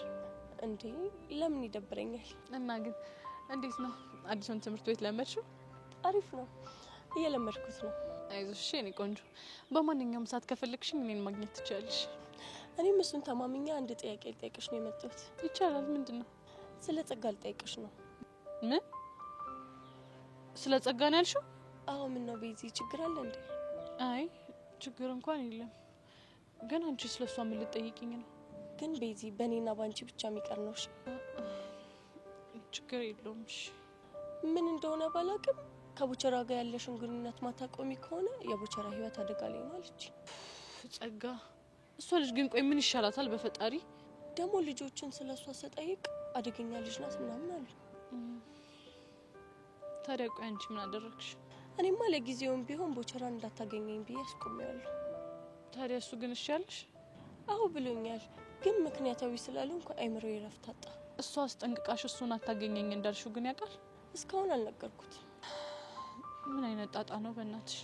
እንዴ ለምን ይደብረኛል? እና ግን እንዴት ነው አዲሱን ትምህርት ቤት ለመድሽው? አሪፍ ነው፣ እየለመድኩት ነው። አይዞሽ እኔ ቆንጆ፣ በማንኛውም ሰዓት ከፈለግሽኝ እኔን ማግኘት ትችያለሽ። እኔም እሱን ተማምኛ አንድ ጥያቄ ልጠይቅሽ ነው የመጣሁት። ይቻላል። ምንድን ነው? ስለ ጸጋ ልጠይቅሽ ነው። ምን? ስለ ጸጋ ነው ያልሽው? አዎ። ምን ነው ቤዚ ችግር አለ እንዴ? አይ ችግር እንኳን የለም። ግን አንቺ ስለሷ ምን ልትጠይቂኝ ነው? ግን ቤዚ በእኔና ባንቺ ብቻ የሚቀር ነው። እሺ ችግር የለውም። እሺ ምን እንደሆነ ባላቅም ከቦቸራ ጋር ያለሽን ግንኙነት ማታቆሚ ከሆነ የቦቸራ ህይወት አደጋ ላይ ነው አለች ጸጋ። እሷ ልጅ ግን ቆይ ምን ይሻላታል? በፈጣሪ ደግሞ ልጆችን ስለሷ ስጠይቅ አደገኛ ልጅ ናት ምናምን አሉ። ታዲያ ቆይ አንቺ ምን አደረግሽ? እኔማ ለጊዜውም ቢሆን ቦቸራን እንዳታገኘኝ ብዬ አስቆሚያለሁ። ታዲያ እሱ ግን እሺ ያለሽ? አዎ ብሎኛል። ግን ምክንያታዊ ስላልሆንኩ አይምሮዬ እረፍት አጣ። እሷ አስጠንቅቃሽ እሱን አታገኘኝ እንዳልሽው ግን ያውቃል? እስካሁን አልነገርኩት። ምን አይነት ጣጣ ነው በእናትሽ?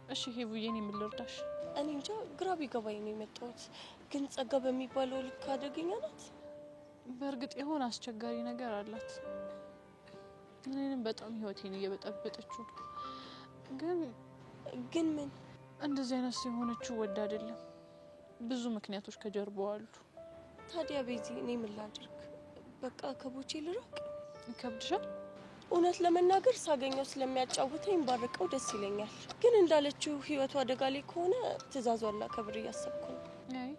እሺ ሄቡዬን የምልርዳሽ? እኔ እንጃ ግራ ቢገባኝ ነው የመጣሁት። ግን ጸጋ በሚባለው ልክ አደገኛ ናት? በእርግጥ የሆነ አስቸጋሪ ነገር አላት። እኔንም በጣም ህይወቴን እየበጠበጠችው። ግን ምን እንደዚህ አይነት የሆነችው ወድ አይደለም። ብዙ ምክንያቶች ከጀርባው አሉ። ታዲያ ቤዚ እኔ ምን ላድርግ? በቃ ከቦቼ ልራቅ? ይከብድሻል? እውነት ለመናገር ሳገኘው ስለሚያጫውተኝ ባርቀው ደስ ይለኛል። ግን እንዳለችው ህይወቱ አደጋ ላይ ከሆነ ትእዛዟን ላከብር እያሰብኩ ነው። አይ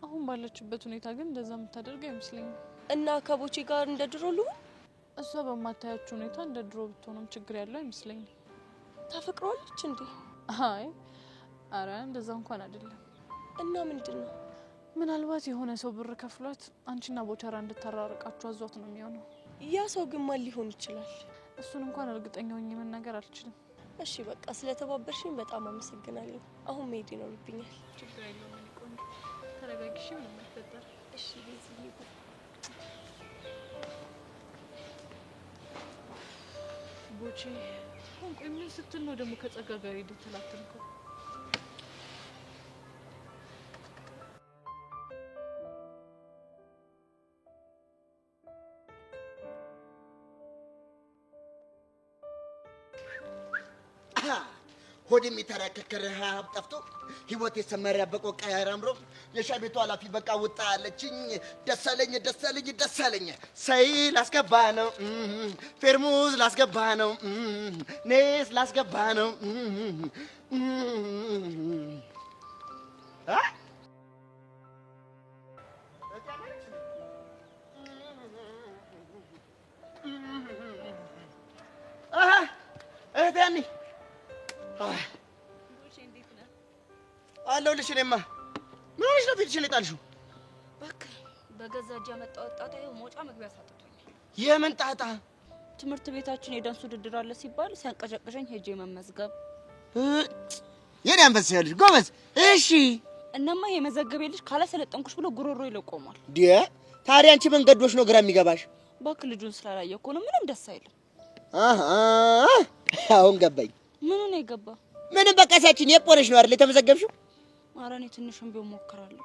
አሁን ባለችበት ሁኔታ ግን እንደዛ የምታደርግ አይመስለኝም። እና ከቦቼ ጋር እንደ ድሮ ልሁን? እሷ በማታያችሁ ሁኔታ እንደ ድሮ ብትሆንም ችግር ያለው አይመስለኝም። ታፈቅሯለች እንዴ? አይ አረ እንደዛ እንኳን አይደለም። እና ምንድን ነው? ምናልባት የሆነ ሰው ብር ከፍሏት አንቺና ቦቸራ እንድታራርቃችሁ አዟት ነው የሚሆነው። ያ ሰው ግን ማን ሊሆን ይችላል? እሱን እንኳን እርግጠኛ ሆኜ መናገር አልችልም። እሺ በቃ ስለተባበርሽኝ በጣም አመሰግናለሁ። አሁን መሄድ ይኖርብኛል። ችግር የለውም። እኔ ቆንጆ ተረጋግሽ፣ ምንም አይፈጠር። እሺ ቤዚ ቦቼ ቆይ ምን ስትል ነው ደግሞ ከጸጋ ጋር የተላተምከው? ሆድ የሚተረከከ ረሃብ ጠፍቶ ህይወት የሰመረ በቆቃ አምሮ የሻይ ቤቱ ኃላፊ በቃ ውጣ አለችኝ። ደሳለኝ ደሳለኝ ደሳለኝ ሰይ ላስገባ ነው ፌርሙዝ ላስገባ ነው ኔስ ላስገባ ነው እህቴ አለሁልሽ። እኔማ ምን ሆነሽ ነው ፊትሽን የጣልሽው? እባክህ በገዛ እጅ ያመጣሁት ጣጣ ይኸው መውጫ መግቢያ ሳጥቶኛል። የምን ጣጣ? ትምህርት ቤታችን የዳንስ ውድድር አለ ሲባል ሲያንቀዠቅዠኝ ሄጄ መመዝገብ። የኔ አንበሳ ያለሽ ጎበዝ። እሺ እነማ የመዘገቤ ልጅ ካላሰለጠንኩሽ ብሎ ጉሮሮ ይለቆማል። ታዲያ አንቺ መንገዶሽ ነው ግራ የሚገባሽ? እባክህ ልጁን ስላላየሁ እኮ ነው። ምንም ደስ አይልም። አሁን ገባኝ። ምኑ ነው የገባ? ምንም በቃ ሳችን የፖነሽ ነው አይደል የተመዘገብሽው? ኧረ እኔ ትንሽም ቢሆን ሞክራለሁ።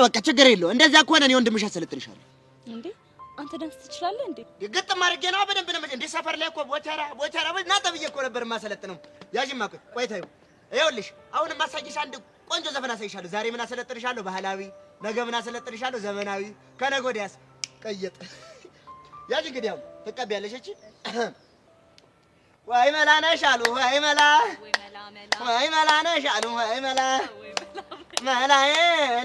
በቃ ችግር የለው። እንደዛ ከሆነ እኔ ወንድምሽ አሰለጥንሻለሁ። እንዴ አንተ ዳንስ ትችላለህ እንዴ? ግጥም አድርጌ ነው በደንብ ነው እንዴ። ሰፈር ላይ እኮ ቦቸራ ና ተብዬ እኮ ነበር የማሰለጥነው። ያዥማ ቆይ ታዩ። ይኸውልሽ አሁን ማሳጅሽ አንድ ቆንጆ ዘፈን አሳይሻለሁ። ዛሬ ምን አሰለጥንሻለሁ? ባህላዊ። ነገ ምን አሰለጥንሻለሁ? ዘመናዊ። ከነገ ወዲያስ ቀየጥ። ያዥ እንግዲህ አሁን ትቀበያለሽ። እቺ ወይ መላ ነሽ አሉ ወይ መላ ወይ መላ ነሽ አሉ ወይ መላ መላዬ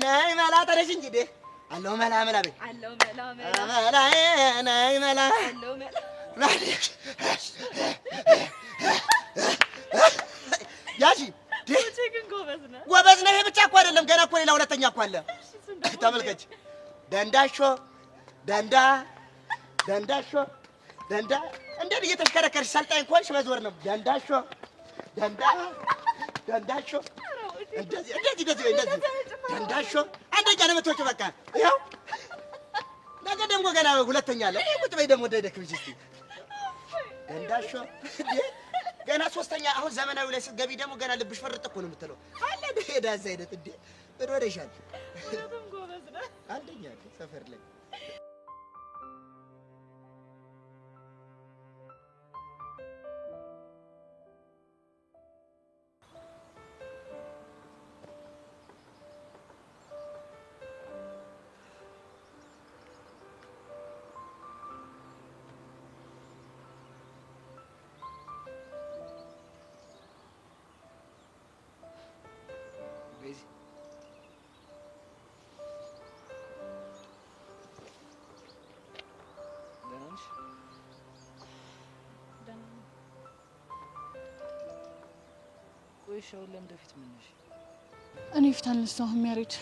ነይ መላ ተነሽ እንግዲህ አለው መላ መላ በይ አለው መላ መላ መላዬ ነይ መላ አለው መላ ያሺ ግን ጎበዝ ነህ። ጎበዝ ነህ። ይሄ ብቻ እኮ አይደለም፣ ገና እኮ ሌላ ሁለተኛ እኮ አለ። ተመልከች ደንዳሾ ደንዳ ደንዳሾ ደንዳ እንደዚህ እየተሽከረከርሽ ሰልጣኝ ኮንሽ መዞር ነው ደንዳሾ ደንዳ ደንዳሾ እንደዚህ ደንዳሾ አንደኛ ነው የምትወጪው በቃ ይኸው ነገ ደግሞ ገና ሁለተኛ አለ ቁጭ በይ ደግሞ እንዳይደክምሽ እስኪ ደንዳሾ ገና ሶስተኛ አሁን ዘመናዊ ላይ ስትገቢ ደግሞ ገና ልብሽ ፈርጥ እኮ ነው የምትለው አለ ዳዛ አይነት እንዴ ወደሻል አንደኛ ሰፈር ላይ ሻው ለምደፊት ምን ነሽ እኔ ፊት አልነሳሁም ያሬድ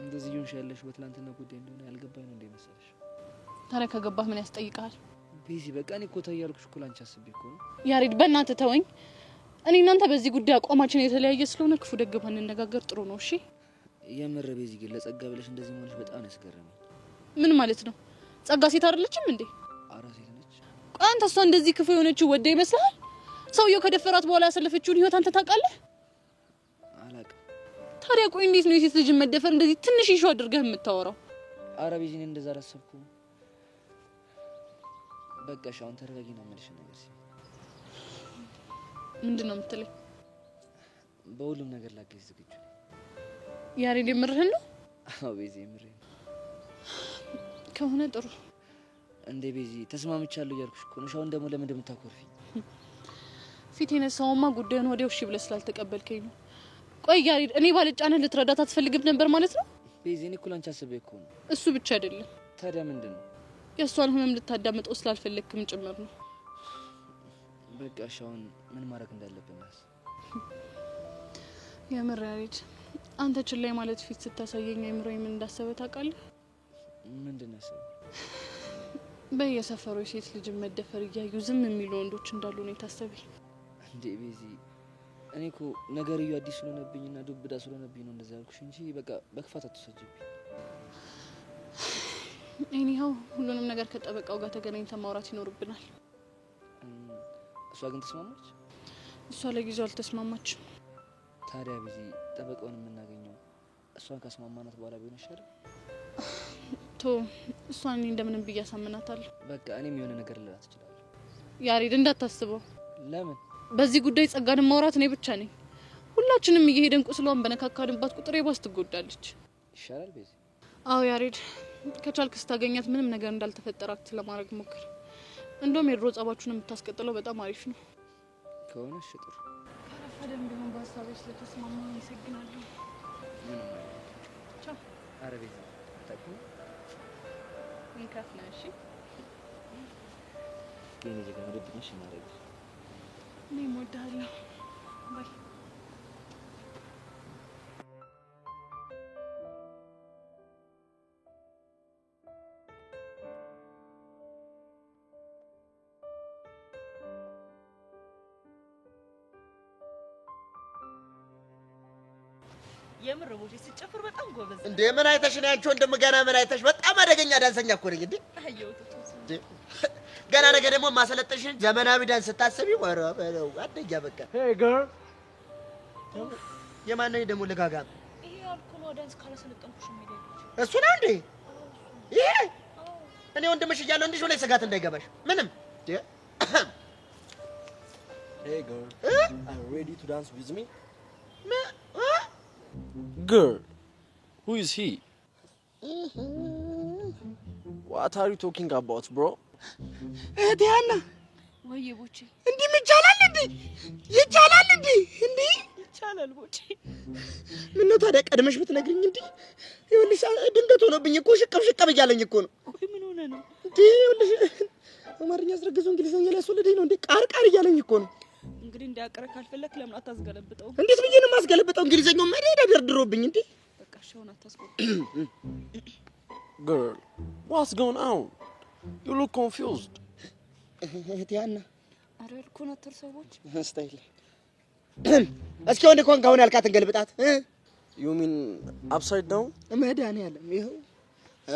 እንደዚህ ይሁንሽ ያለሽ በትላንትና ጉዳይ እንደሆነ ያልገባኝ ነው እንደመሰለሽ ታዲያ ከገባህ ምን ያስጠይቃል ቤዚ በቃ እኔ እኮ ታያልኩሽ እኮ ላንቺ አስቤ እኮ ነው ያሬድ በእናትህ ተወኝ እኔ እናንተ በዚህ ጉዳይ አቋማችን የተለያየ ስለሆነ ክፉ ደግ ባንነጋገር ጥሩ ነው እሺ የምር ቤዚ ግን ለጸጋ ብለሽ እንደዚህ ሆነሽ በጣም ነው ያስገረመኝ ምን ማለት ነው ጸጋ ሴት አይደለችም እንዴ አራ ሴት ነች አንተ እሷ እንደዚህ ክፉ የሆነችው ወደ ይመስላል ሰውየው ከደፈራት በኋላ ያሰለፈችውን ህይወት አንተ ታውቃለህ አላውቅም ታዲያ ቆይ እንዴት ነው የሴት ልጅ መደፈር እንደዚህ ትንሽ ይሹ አድርገህ የምታወራው አረ ቤዚ እኔ እንደዛ አላሰብኩም በቃ ሻውን ተረጋጊና መልሽ ነገር ሲል ምንድነው የምትለኝ በሁሉም ነገር ላገዝ ዝግጁ ያሬድ የምርህን ነው አዎ ቤዚ የምርህን ከሆነ ጥሩ እንዴ ቤዚ ተስማምቻለሁ ያልኩሽ እኮ ነው ሻውን ደግሞ ለምን እንደምታኮርፊኝ ፊት የነሳውማ ጉዳዩን ወዲያው እሺ ብለህ ስላልተቀበልከኝ ነው ቆይ ያሬድ እኔ ባለጫነህ ልትረዳት አትፈልግም ነበር ማለት ነው ቤዚ እኔ እኮ ላንቺ አስቤ እኮ ነው እሱ ብቻ አይደለም ታዲያ ምንድነው የእሷን ህመም ልታዳምጠው ስላልፈለግክም ጭምር ነው በቃ ሻውን ምን ማድረግ እንዳለብን ናስ የምር ያሬድ አንተ ችላይ ማለት ፊት ስታሳየኝ አይምሮዬ ምን እንዳሰበ ታውቃለህ ምንድነው እሱ በየሰፈሩ ሴት ልጅ መደፈር እያዩ ዝም የሚሉ ወንዶች እንዳሉ ነው የታሰበኝ እንዴ ቤዚ እኔ እኮ ነገርዩ አዲስ ስለሆነብኝና ዱብዳ ስለሆነብኝ ነው እንደዛ ያልኩሽ እንጂ በቃ በክፋት አትሰጂብኝ እኔው ሁሉንም ነገር ከጠበቃው ጋር ተገናኝተን ማውራት ይኖርብናል እሷ ግን ተስማማች እሷ ለጊዜው አልተስማማችም ታዲያ ቤዚ ጠበቃውን የምናገኘው እሷን ካስማማናት በኋላ ቢሆን ይሻላል ቶ እሷን እንደምንም ብያሳምናታለሁ በቃ እኔም የሆነ ነገር ልላት እችላለሁ ያሬድ እንዳታስበው ለምን በዚህ ጉዳይ ጸጋን ማውራት ነው ብቻ ነኝ ሁላችንም እየሄደን ቁስሏን በነካካንባት ቁጥር የባስ ትጎዳለች ይሻላል ቤዚ አዎ ያሬድ ከቻልክ ስታገኛት ምንም ነገር እንዳልተፈጠራት ለማድረግ ሞክር እንደውም የድሮ ጸባችሁን የምታስቀጥለው በጣም አሪፍ ነው ከሆነ እሺ ጥሩ ከረፈደም ቢሆን በሀሳብሽ ስለተስማማ አመሰግናለሁ ቻው አረ ቤዚ ታውቁ እንከፍና እሺ የኔ ጀግና ወደድሽ ማረግ እኔ እወድሃለሁ ባይ የምር ቦቴ ሲጨፍር በጣም ጎበዝ እንዴ ምን አይተሽ ነው አንቺ ወንድም ገና ምን አይተሽ በጣም አደገኛ ዳንሰኛ እኮ ነኝ እንዴ ገና ነገ ደግሞ ማሰለጥሽ ዘመናዊ ዳንስ ስታስቢ ወራ በለው አደኛ በቃ ሄይ ገርል የማን ነው ደግሞ ለጋጋ ይሄ አልኮል ዳንስ ካላሰለጠንኩሽ የሚደግ እሱ ነው እንዴ ይሄ እኔ ወንድምሽ እያለሁ እንዲሽ ላይ ስጋት እንዳይገባሽ ምንም Hey girl, are you ready to dance with me? Girl, who is he? What are you talking about, bro? እህቴና ወይ ቦቼ እንዲህ ይቻላል እንዴ ይቻላል እንዴ እንዴ ይቻላል ቦቼ ምን ነው ታዲያ ቀድመሽ ብትነግሪኝ እንዴ ይኸውልሽ ድንገት ሆኖብኝ እኮ ሽቀብ እያለኝ እኮ ነው ወይ ምን ሆነ ነው እንዴ ይኸውልሽ አማርኛ አስረግዞ እንግሊዘኛ ላይ አስወለደኝ ነው እንዴ ቃርቃር እያለኝ እኮ ነው እንግዲህ እንዲያቀረ ካልፈለክ ለምን አታስገለብጠው እንዴት ብዬ ነው ማስገለብጠው እንግሊዘኛው መደዳ ደርድሮብኝ እንዴ በቃ ትከሻውን አታስቆም። Girl, what's going on? You look confused. እህቴያና አረ ልኮናተር ሰዎች ስታይል እስኪ ወንድ ኮን ጋውን ያልካትን ገልብጣት You mean upside down? መድኃኒዓለም ይኸው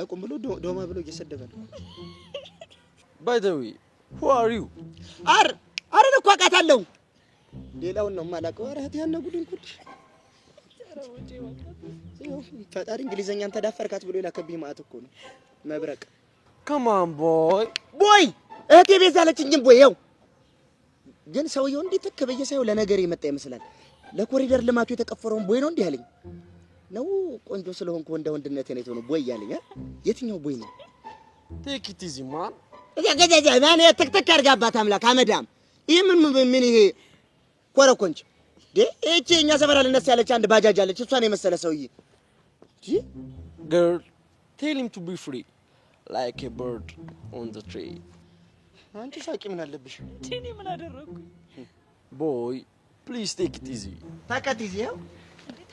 አቁም ብሎ ዶማ ብሎ እየሰደበ ነው። By the way, who are you? አረ እኮ አውቃታለሁ። ሌላውን ነው የማላውቀው። አረ እህቴያና ጉድን ኩልሽ ፈጣሪ እንግሊዘኛን ተዳፈርካት ብሎ የላከብኝ ማለት እኮ ነው። መብረቅ Come on, boy. ቦይ እህቴ ቤዛ አለችኝም ቦይ ይኸው ግን ሰውየው እንዴት ተከበየ ሳይው ለነገር የመጣ ይመስላል። ለኮሪደር ልማቱ የተቀፈረውን ቦይ ነው እንዴ ያለኝ ነው። ቆንጆ ስለሆንኩ ወንድነቴ ነው የተሆነው ቦይ ያለኝ። የትኛው ቦይ ነው? Take it easy, man. ገጃጃ ማን ተክተክ አድርጋባት አምላክ አመዳም። ይሄ ምን ይሄ ኮረኮንች እቺ እኛ ሰፈር አለነስ ያለች አንድ ባጃጅ አለች። እሷን የመሰለ ሰውዬ Girl, tell him to be free, like a bird on the tree. አንቺ ሳቂ ምን አለብሽ? እኔ ምን አደረኩኝ? Boy, please take it easy. ታከት ይዚ ነው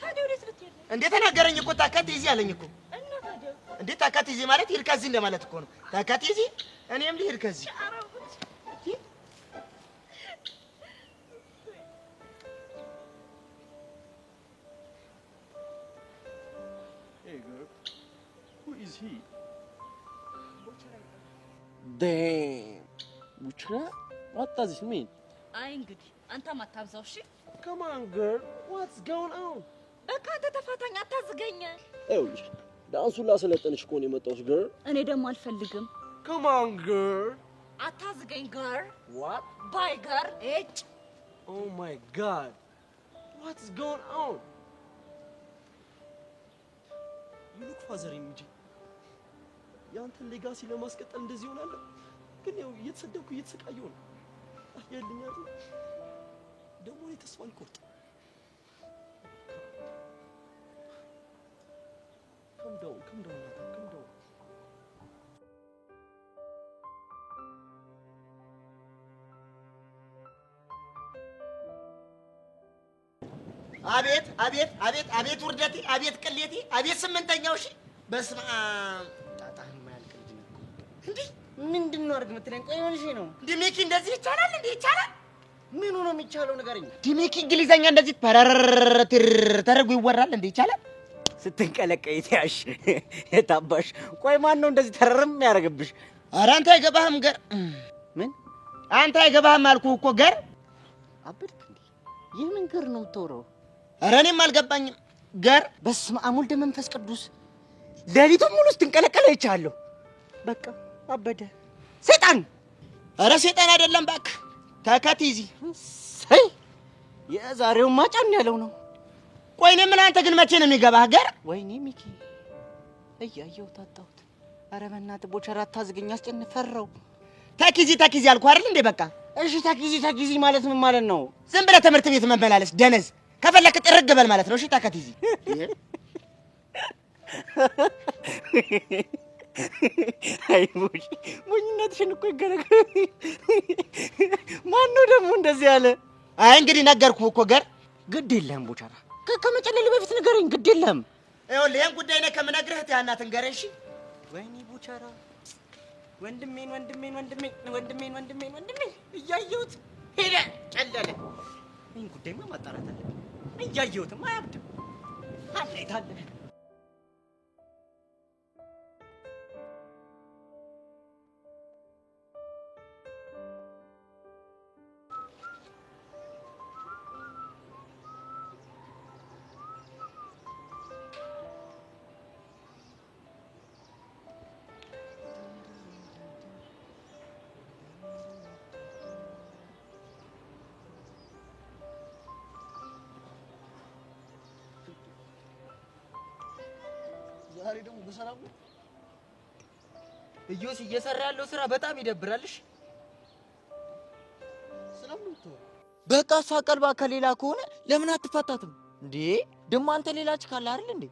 ታዲያ ወዴት ልትሄድ ነው? እንዴ ተናገረኝ እኮ ታከት ይዚ አለኝ እኮ። እና ታዲያ እንዴ ታከት ይዚ ማለት ሂድ ከዚህ እንደማለት እኮ ነው። ታከት ይዚ እኔም ልሂድ ከዚህ። Hey girl, who is he? Damn. Buchra? What does it mean? አይ እንግዲህ አንተም አታብዛው እሺ። Come on, girl. What's going on? በቃ አንተ ተፋታኝ፣ አታዝገኝ። ይኸውልሽ ዳንሱን ላሰለጠንሽ እኮ ነው የመጣሁት girl. እኔ ደግሞ አልፈልግም። Come on, girl. አታዝገኝ ጋር What? ባይ ጋር እጭ Oh my God. What's going on? You look father እንጂ ያንተን ሌጋሲ ለማስቀጠል እንደዚህ ሆናለሁ። ግን ያው እየተሰደብኩ እየተሰቃየሁ ነው። አያልኝ አይደል? ደግሞ እኔ ተስፋ አልቆርጥም። Calm down, Nathan, calm down. አቤት አቤት አቤት አቤት ውርደቴ አቤት ቅሌቴ አቤት ስምንተኛው እሺ በስመ አብ ጣጣን ማያልቅ ልጅ ነው እንዴ ምንድነው አርግ ምትለኝ? ቆይ ሆነሽ ነው ዲሜኪ እንደዚህ ይቻላል እንዴ? ይቻላል? ምኑ ነው የሚቻለው ንገረኝ። ዲሜኪ እንግሊዘኛ እንደዚህ ተረጉ ይወራል እንዴ? ይቻላል? ስትንቀለቀይ ታሽ የታባሽ። ቆይ ማን ነው እንደዚህ ተረርም ያደርግብሽ? ኧረ አንተ አይገባህም ገር። ምን አንተ አይገባህም አልኩህ እኮ ገር። አበድክ እንዴ? የምን ገር ነው የምትወራው? ኧረ እኔም አልገባኝም ገር። በስመ አብ ወልደ መንፈስ ቅዱስ። ሌሊቱን ሙሉ ስትንቀለቀለ ይቻለሁ። በቃ አበደ ሰይጣን። ኧረ ሰይጣን አይደለም እባክህ ተከት ይዚ። ሰይ የዛሬው ማጫን ያለው ነው። ቆይ እኔ ምን አንተ ግን መቼ ነው የሚገባህ ገር? ወይኔ ሚኪ እያየሁ ታጣሁት። ኧረ በእናትህ ቦቸራ አታዝገኝ፣ አስጨንፈረው። ተኪዚ አልኩህ አይደል እንዴ? በቃ እሺ ተኪዚ ማለት ምን ማለት ነው? ዝም ብለህ ትምህርት ቤት መመላለስ ደነዝ። ከፈለክ ጥርግ በል ማለት ነው። እሺ ተከቲዚ አይ ሙሽ ሙኝነትሽን እኮ ይገረግ። ማን ነው ደግሞ እንደዚህ ያለ? አይ እንግዲህ ነገርኩህ እኮ ገር። ግድ የለህም ቦቸራ፣ ከመጨለል በፊት ንገረኝ። ግድ የለህም። ይኸውልህ ይሄን ጉዳይ ነው ከምነግርህ ያናት ንገረኝ። እሺ ወይኔ ቦቸራ ወንድሜን እያየሁት ሄደ ጨለለ። ይሄን ጉዳይማ ማጣራት አለብኝ። እያየሁትም አያብድም። አለይታለ ዛሬ ደግሞ በሰላም ነው እዮስ እየሰራ ያለው ስራ በጣም ይደብራልሽ። ስለምንቱ በቃ እሷ ቀልባ ከሌላ ከሆነ ለምን አትፋታትም እንዴ? ደግሞ አንተ ሌላ ችካላ አይደል እንዴ?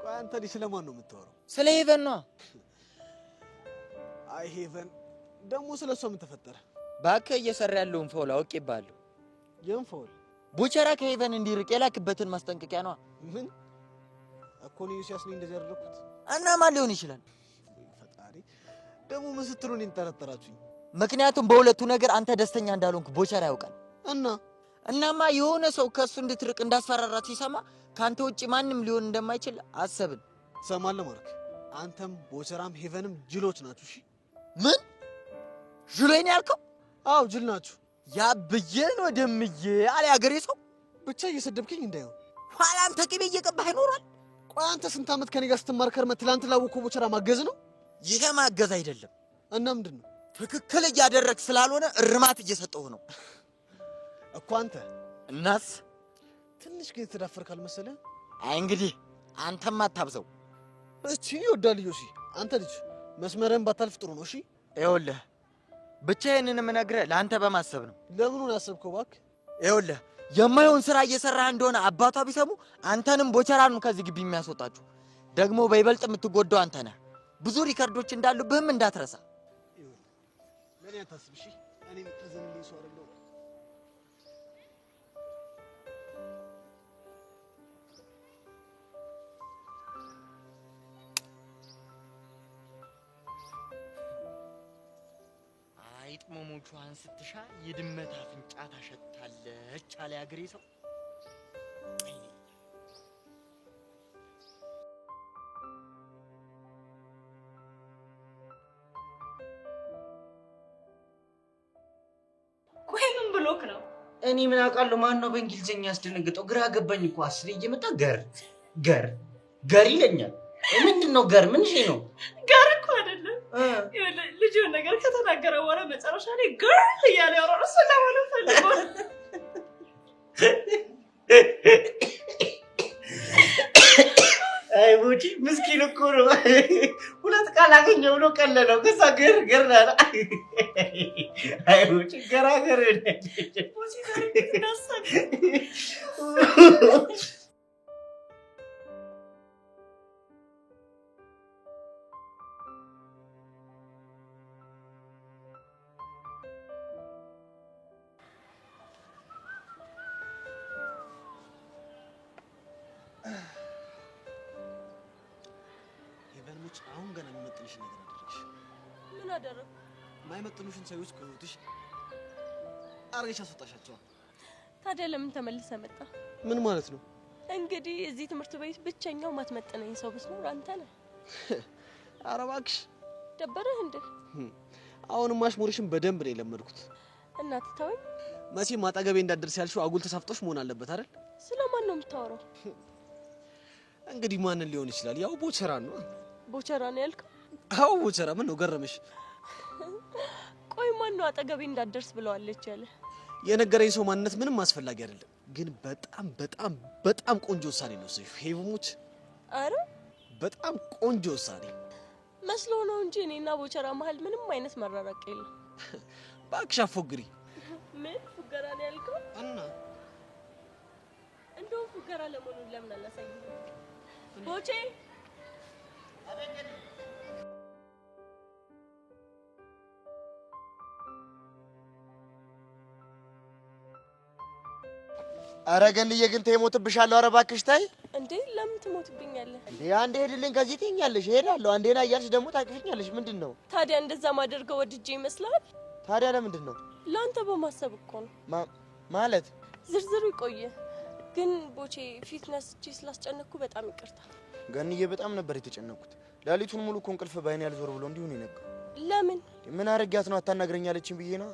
ቆይ አንተ ዲስ ስለማን ነው የምታወራው? ስለ ሄቨን ነው። አይ ሄቨን ደግሞ ስለሷ ምን ተፈጠረ? ባከ እየሰራ ያለውን ፋውል አውቄብሃለሁ። የምን ፋውል? ቦቸራ ከሄቨን እንዲርቅ የላክበትን ማስጠንቀቂያ ነው። ምን እኮ ነው ዩሲያስ ነኝ እንደዚህ ያደረኩት። እና ማን ሊሆን ይችላል? ፈጣሪ ደግሞ ምን ስትሉ እኔን ጠረጠራችሁኝ? ምክንያቱም በሁለቱ ነገር አንተ ደስተኛ እንዳልሆንክ ቦቸራ ያውቃል። እናማ የሆነ ሰው ከሱ እንድትርቅ እንዳስፈራራት ሲሰማ ካንተ ውጪ ማንም ሊሆን እንደማይችል አሰብን። ሰማለ ማርክ፣ አንተም ቦቸራም ሄቨንም ጅሎች ናችሁ። እሺ ምን ጅሎኝ ያልከው? አዎ ጅል ናችሁ። ያብዬን ወደምዬ አለ ያገሬ ሰው። ብቻ እየሰደብከኝ እንዳይሆን ኋላ አንተ ቅቤ እየቀባህ ይኖራል። ቆይ አንተ ስንት ዓመት ከኔ ጋር ስትማር ከርመህ ትላንት ላወቅኸው ቦቸራ ማገዝ ነው? ይሄ ማገዝ አይደለም። እና ምንድን ነው? ትክክል እያደረግ ስላልሆነ እርማት እየሰጠው ነው እኮ አንተ። እናስ ትንሽ ግን ተዳፈርክ አልመሰለህ? አይ እንግዲህ አንተም አታብዘው። እቺ ይወዳል ዮሲ። አንተ ልጅ መስመርህን ባታልፍ ጥሩ ነው። እሺ ይኸውልህ ብቻዬን የምነግርህ ለአንተ በማሰብ ነው። ለምኑን ያሰብከው እባክህ? ይኸውልህ የማይሆን ስራ እየሰራህ እንደሆነ አባቷ ቢሰሙ አንተንም ቦቸራንም ከዚህ ግቢ የሚያስወጣችሁ። ደግሞ በይበልጥ የምትጎዳው አንተ ነህ። ብዙ ሪከርዶች እንዳሉብህም እንዳትረሳ። ለኔ አታስብ እሺ። እኔም ተዘንልኝ ሰው አይደለሁ። አይጥ መሞቿን ስትሻ የድመት አፍንጫ ታሸታለች አለ ያገሬ ሰው። ቆይ ምን ብሎክ ነው? እኔ ምን አውቃለሁ? ማን ነው በእንግሊዝኛ ያስደነግጠው? ግራ ገባኝ እኮ። አስሬ እየመጣ ገር ይለኛል። ምንድን ነው ገር? ምን ነው ጋር እኮ አይደለም። ልጅ ነገር ከተናገረ በኋላ መጨረሻ ላይ ገር እያለ ያወራል። ስለሆነ ፈልጎ አይ ቡቺ ምስኪን እኮ ነው። ሁለት ቃል አገኘው ብሎ ቀለለው። ከዛ ገር አለ። አይ ቡቺ ገራገር ቡቺ ዛሬ ደሳኝ አሁን ገና የሚመጥንሽ ነገር አደረግሽ። ምን አደረኩ? የማይመጥኑሽን ሰዎች ከህይወትሽ አርገሽ አስወጣሻቸው። ታዲያ ለምን ተመልሰ መጣ? ምን ማለት ነው? እንግዲህ እዚህ ትምህርት ቤት ብቸኛው ማትመጥነኝ ሰው ብትኖር አንተ ነህ። ኧረ እባክሽ ደበረህ እንዴ? አሁንም ማሽሙርሽን በደንብ ነው የለመድኩት። እናት ተወኝ። መቼም አጠገቤ እንዳትደርስ ያልሽው አጉል ተሳፍጦሽ መሆን አለበት አይደል? ስለማን ነው የምታወራው? እንግዲህ ማንን ሊሆን ይችላል? ያው ቦቸራ ነው። ቦቸራ ነው ያልከው? አዎ ቦቸራ። ምን ነው ገረመሽ? ቆይ ማን ነው አጠገቤ እንዳትደርስ ብለዋለች ያለ? የነገረኝ ሰው ማንነት ምንም አስፈላጊ አይደለም፣ ግን በጣም ቆንጆ ውሳኔ ነው ወሰንሽው ሄቭሙች። አረ በጣም ቆንጆ ውሳኔ መስሎ ነው እንጂ እኔና ቦቸራ መሀል ምንም አይነት መራራቅ የለም። እባክሽ አትፎግሪ። ምን ፉገራ ነው ያልከው? እና እንደው ፉገራ ለመሆኑን ለምን አላሳየኝ? ቦቼ ኧረ ገንዬ ግን ተይሞትብሻለሁ። ኧረ እባክሽ ታይ። እንዴ ለምን ትሞትብኛለህ? እንዴ አንዴ ሄድልኝ ከዚህ ትይኛለሽ፣ እሄዳለሁ። አንዴና እያልሽ ደግሞ ታቅፍኛለሽ። ምንድን ነው ታዲያ? እንደዛ ማደርገው ወድጄ ይመስላል? ታዲያ ለምንድን ነው? ለአንተ በማሰብ እኮ ነው። ማለት ዝርዝሩ ይቆየ። ግን ቦቼ ፊት ነስቼ ስላስጨነቅኩ በጣም ይቅርታ። ገንዬ በጣም ነበር የተጨነቅኩት። ሌሊቱን ሙሉ እኮ እንቅልፍ ባይኔ ያልዞር ብሎ እንዲሁ ነው የነቃው። ለምን? ምን አረጋት ነው አታናግረኛለችኝ ብዬ ነው።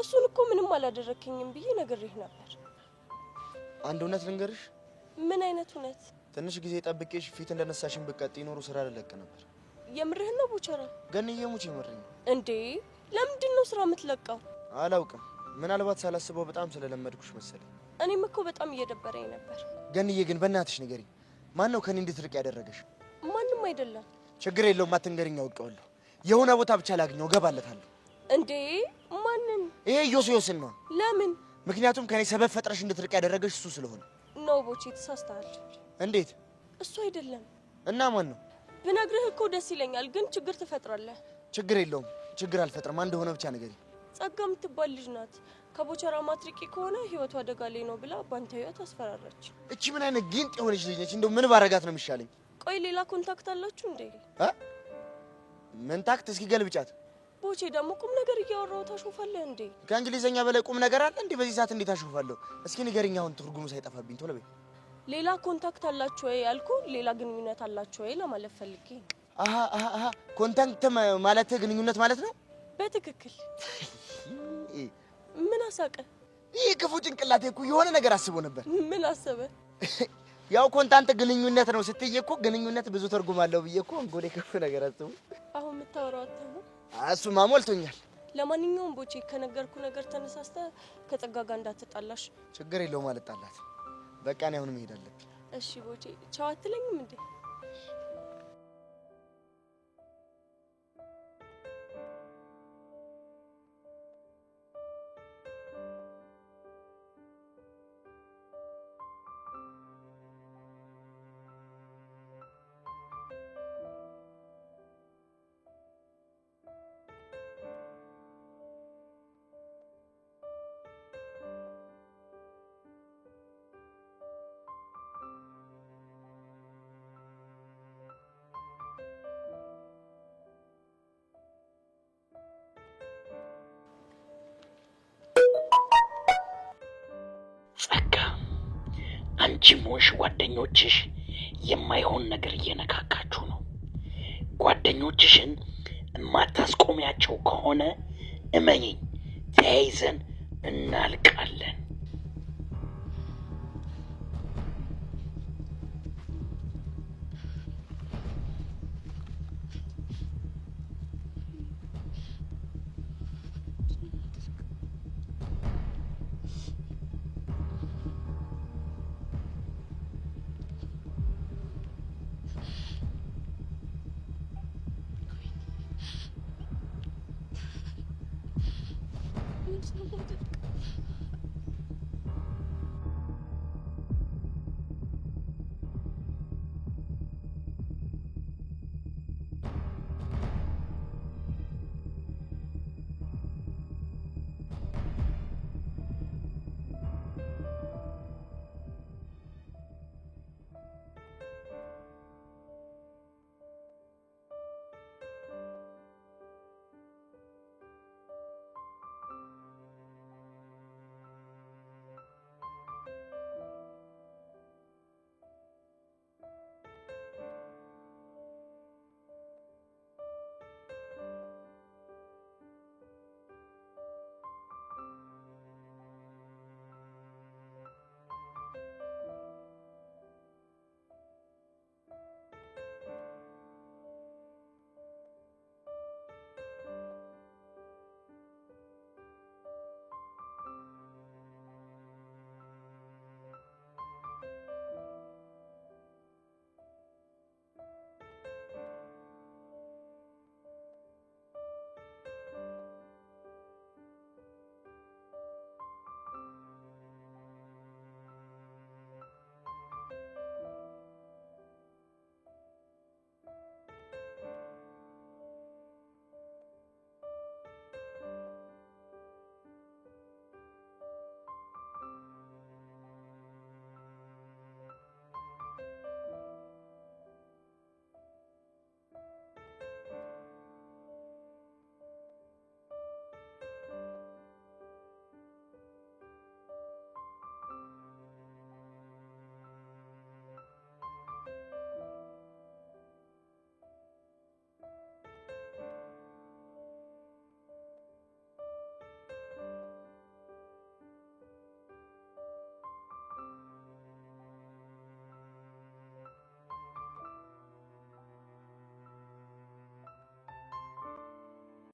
እሱን እኮ ምንም አላደረክኝም ብዬ ነግሬህ ነበር። አንድ እውነት ልንገርሽ። ምን አይነት እውነት? ትንሽ ጊዜ ጠብቄሽ ፊት እንደነሳሽን ብትቀጥይ ኖሮ ስራ ልለቅ ነበር። የምርህን ነው ቦቸራ? ገንዬ ሙች የምርኝ። እንዴ ለምንድን ነው ስራ የምትለቀው? አላውቅም፣ ምናልባት ሳላስበው በጣም ስለለመድኩሽ መሰለኝ። እኔም እኮ በጣም እየደበረኝ ነበር። ገንዬ ግን በእናትሽ ንገሪኝ፣ ማን ነው ከኔ እንድትርቅ ያደረገሽ? ማንም አይደለም። ችግር የለውም አትንገሪኝ፣ አውቀዋለሁ። የሆነ ቦታ ብቻ ላግኘው እገባለታለሁ። እንዴ ማንን? ይሄ ዮስዮስን ነው። ለምን? ምክንያቱም ከኔ ሰበብ ፈጥረሽ እንድትርቅ ያደረገሽ እሱ ስለሆነ ነው። ቦቼ ተሳስተሃል። እንዴት? እሱ አይደለም። እና ማን ነው? ብነግርህ እኮ ደስ ይለኛል፣ ግን ችግር ትፈጥራለህ። ችግር የለውም፣ ችግር አልፈጥርም። አንድ ሆነ ብቻ ንገሪኝ። ጸጋ የምትባል ልጅ ናት። ከቦቸራ ማትሪቂ ከሆነ ህይወቷ አደጋ ላይ ነው ብላ ባንተ ህይወት አስፈራራች። እቺ ምን አይነት ጊንጥ የሆነች ልጅ ነች? እንደው ምን ባረጋት ነው የሚሻለኝ? ቆይ ሌላ ኮንታክት አላችሁ እንዴ? ምን ታክት? እስኪ ገልብጫት። ቦቼ ደግሞ ቁም ነገር እያወራው ታሾፋለህ እንዴ? ከእንግሊዘኛ በላይ ቁም ነገር አለ እንዴ? በዚህ ሰዓት እንዴት አሾፋለሁ? እስኪ ንገሪኝ አሁን ትርጉሙ ሳይጠፋብኝ ቶሎ በይ። ሌላ ኮንታክት አላችሁ ወይ አልኩ። ሌላ ግንኙነት አላችሁ ወይ ለማለት ፈልጌ። አሃ ኮንታክት ማለት ግንኙነት ማለት ነው? በትክክል። ምን አሳቀ? ይህ ክፉ ጭንቅላቴ እኮ የሆነ ነገር አስቦ ነበር። ምን አሰበ? ያው ኮንታክት ግንኙነት ነው ስትይ እኮ ግንኙነት ብዙ ትርጉም አለው ብዬ እኮ እንጎዴ ክፉ ነገር አስቦ። አሁን የምታወራው አትሆን? እሱማ ሞልቶኛል። ለማንኛውም ቦቼ ከነገርኩ ነገር ተነሳስተ ከጸጋ ጋር እንዳትጣላሽ። ችግር የለውም አልጣላት። በቃ እኔ አሁን መሄድ አለብኝ። እሺ ቦቼ ቻው አትለኝም እንዴ? ጸጋ፣ አንቺም ሆንሽ ጓደኞችሽ የማይሆን ነገር እየነካካችሁ ነው። ጓደኞችሽን የማታስቆሚያቸው ከሆነ እመኚኝ፣ ተያይዘን እናልቃለን። ምንድን ነው የማደርገው?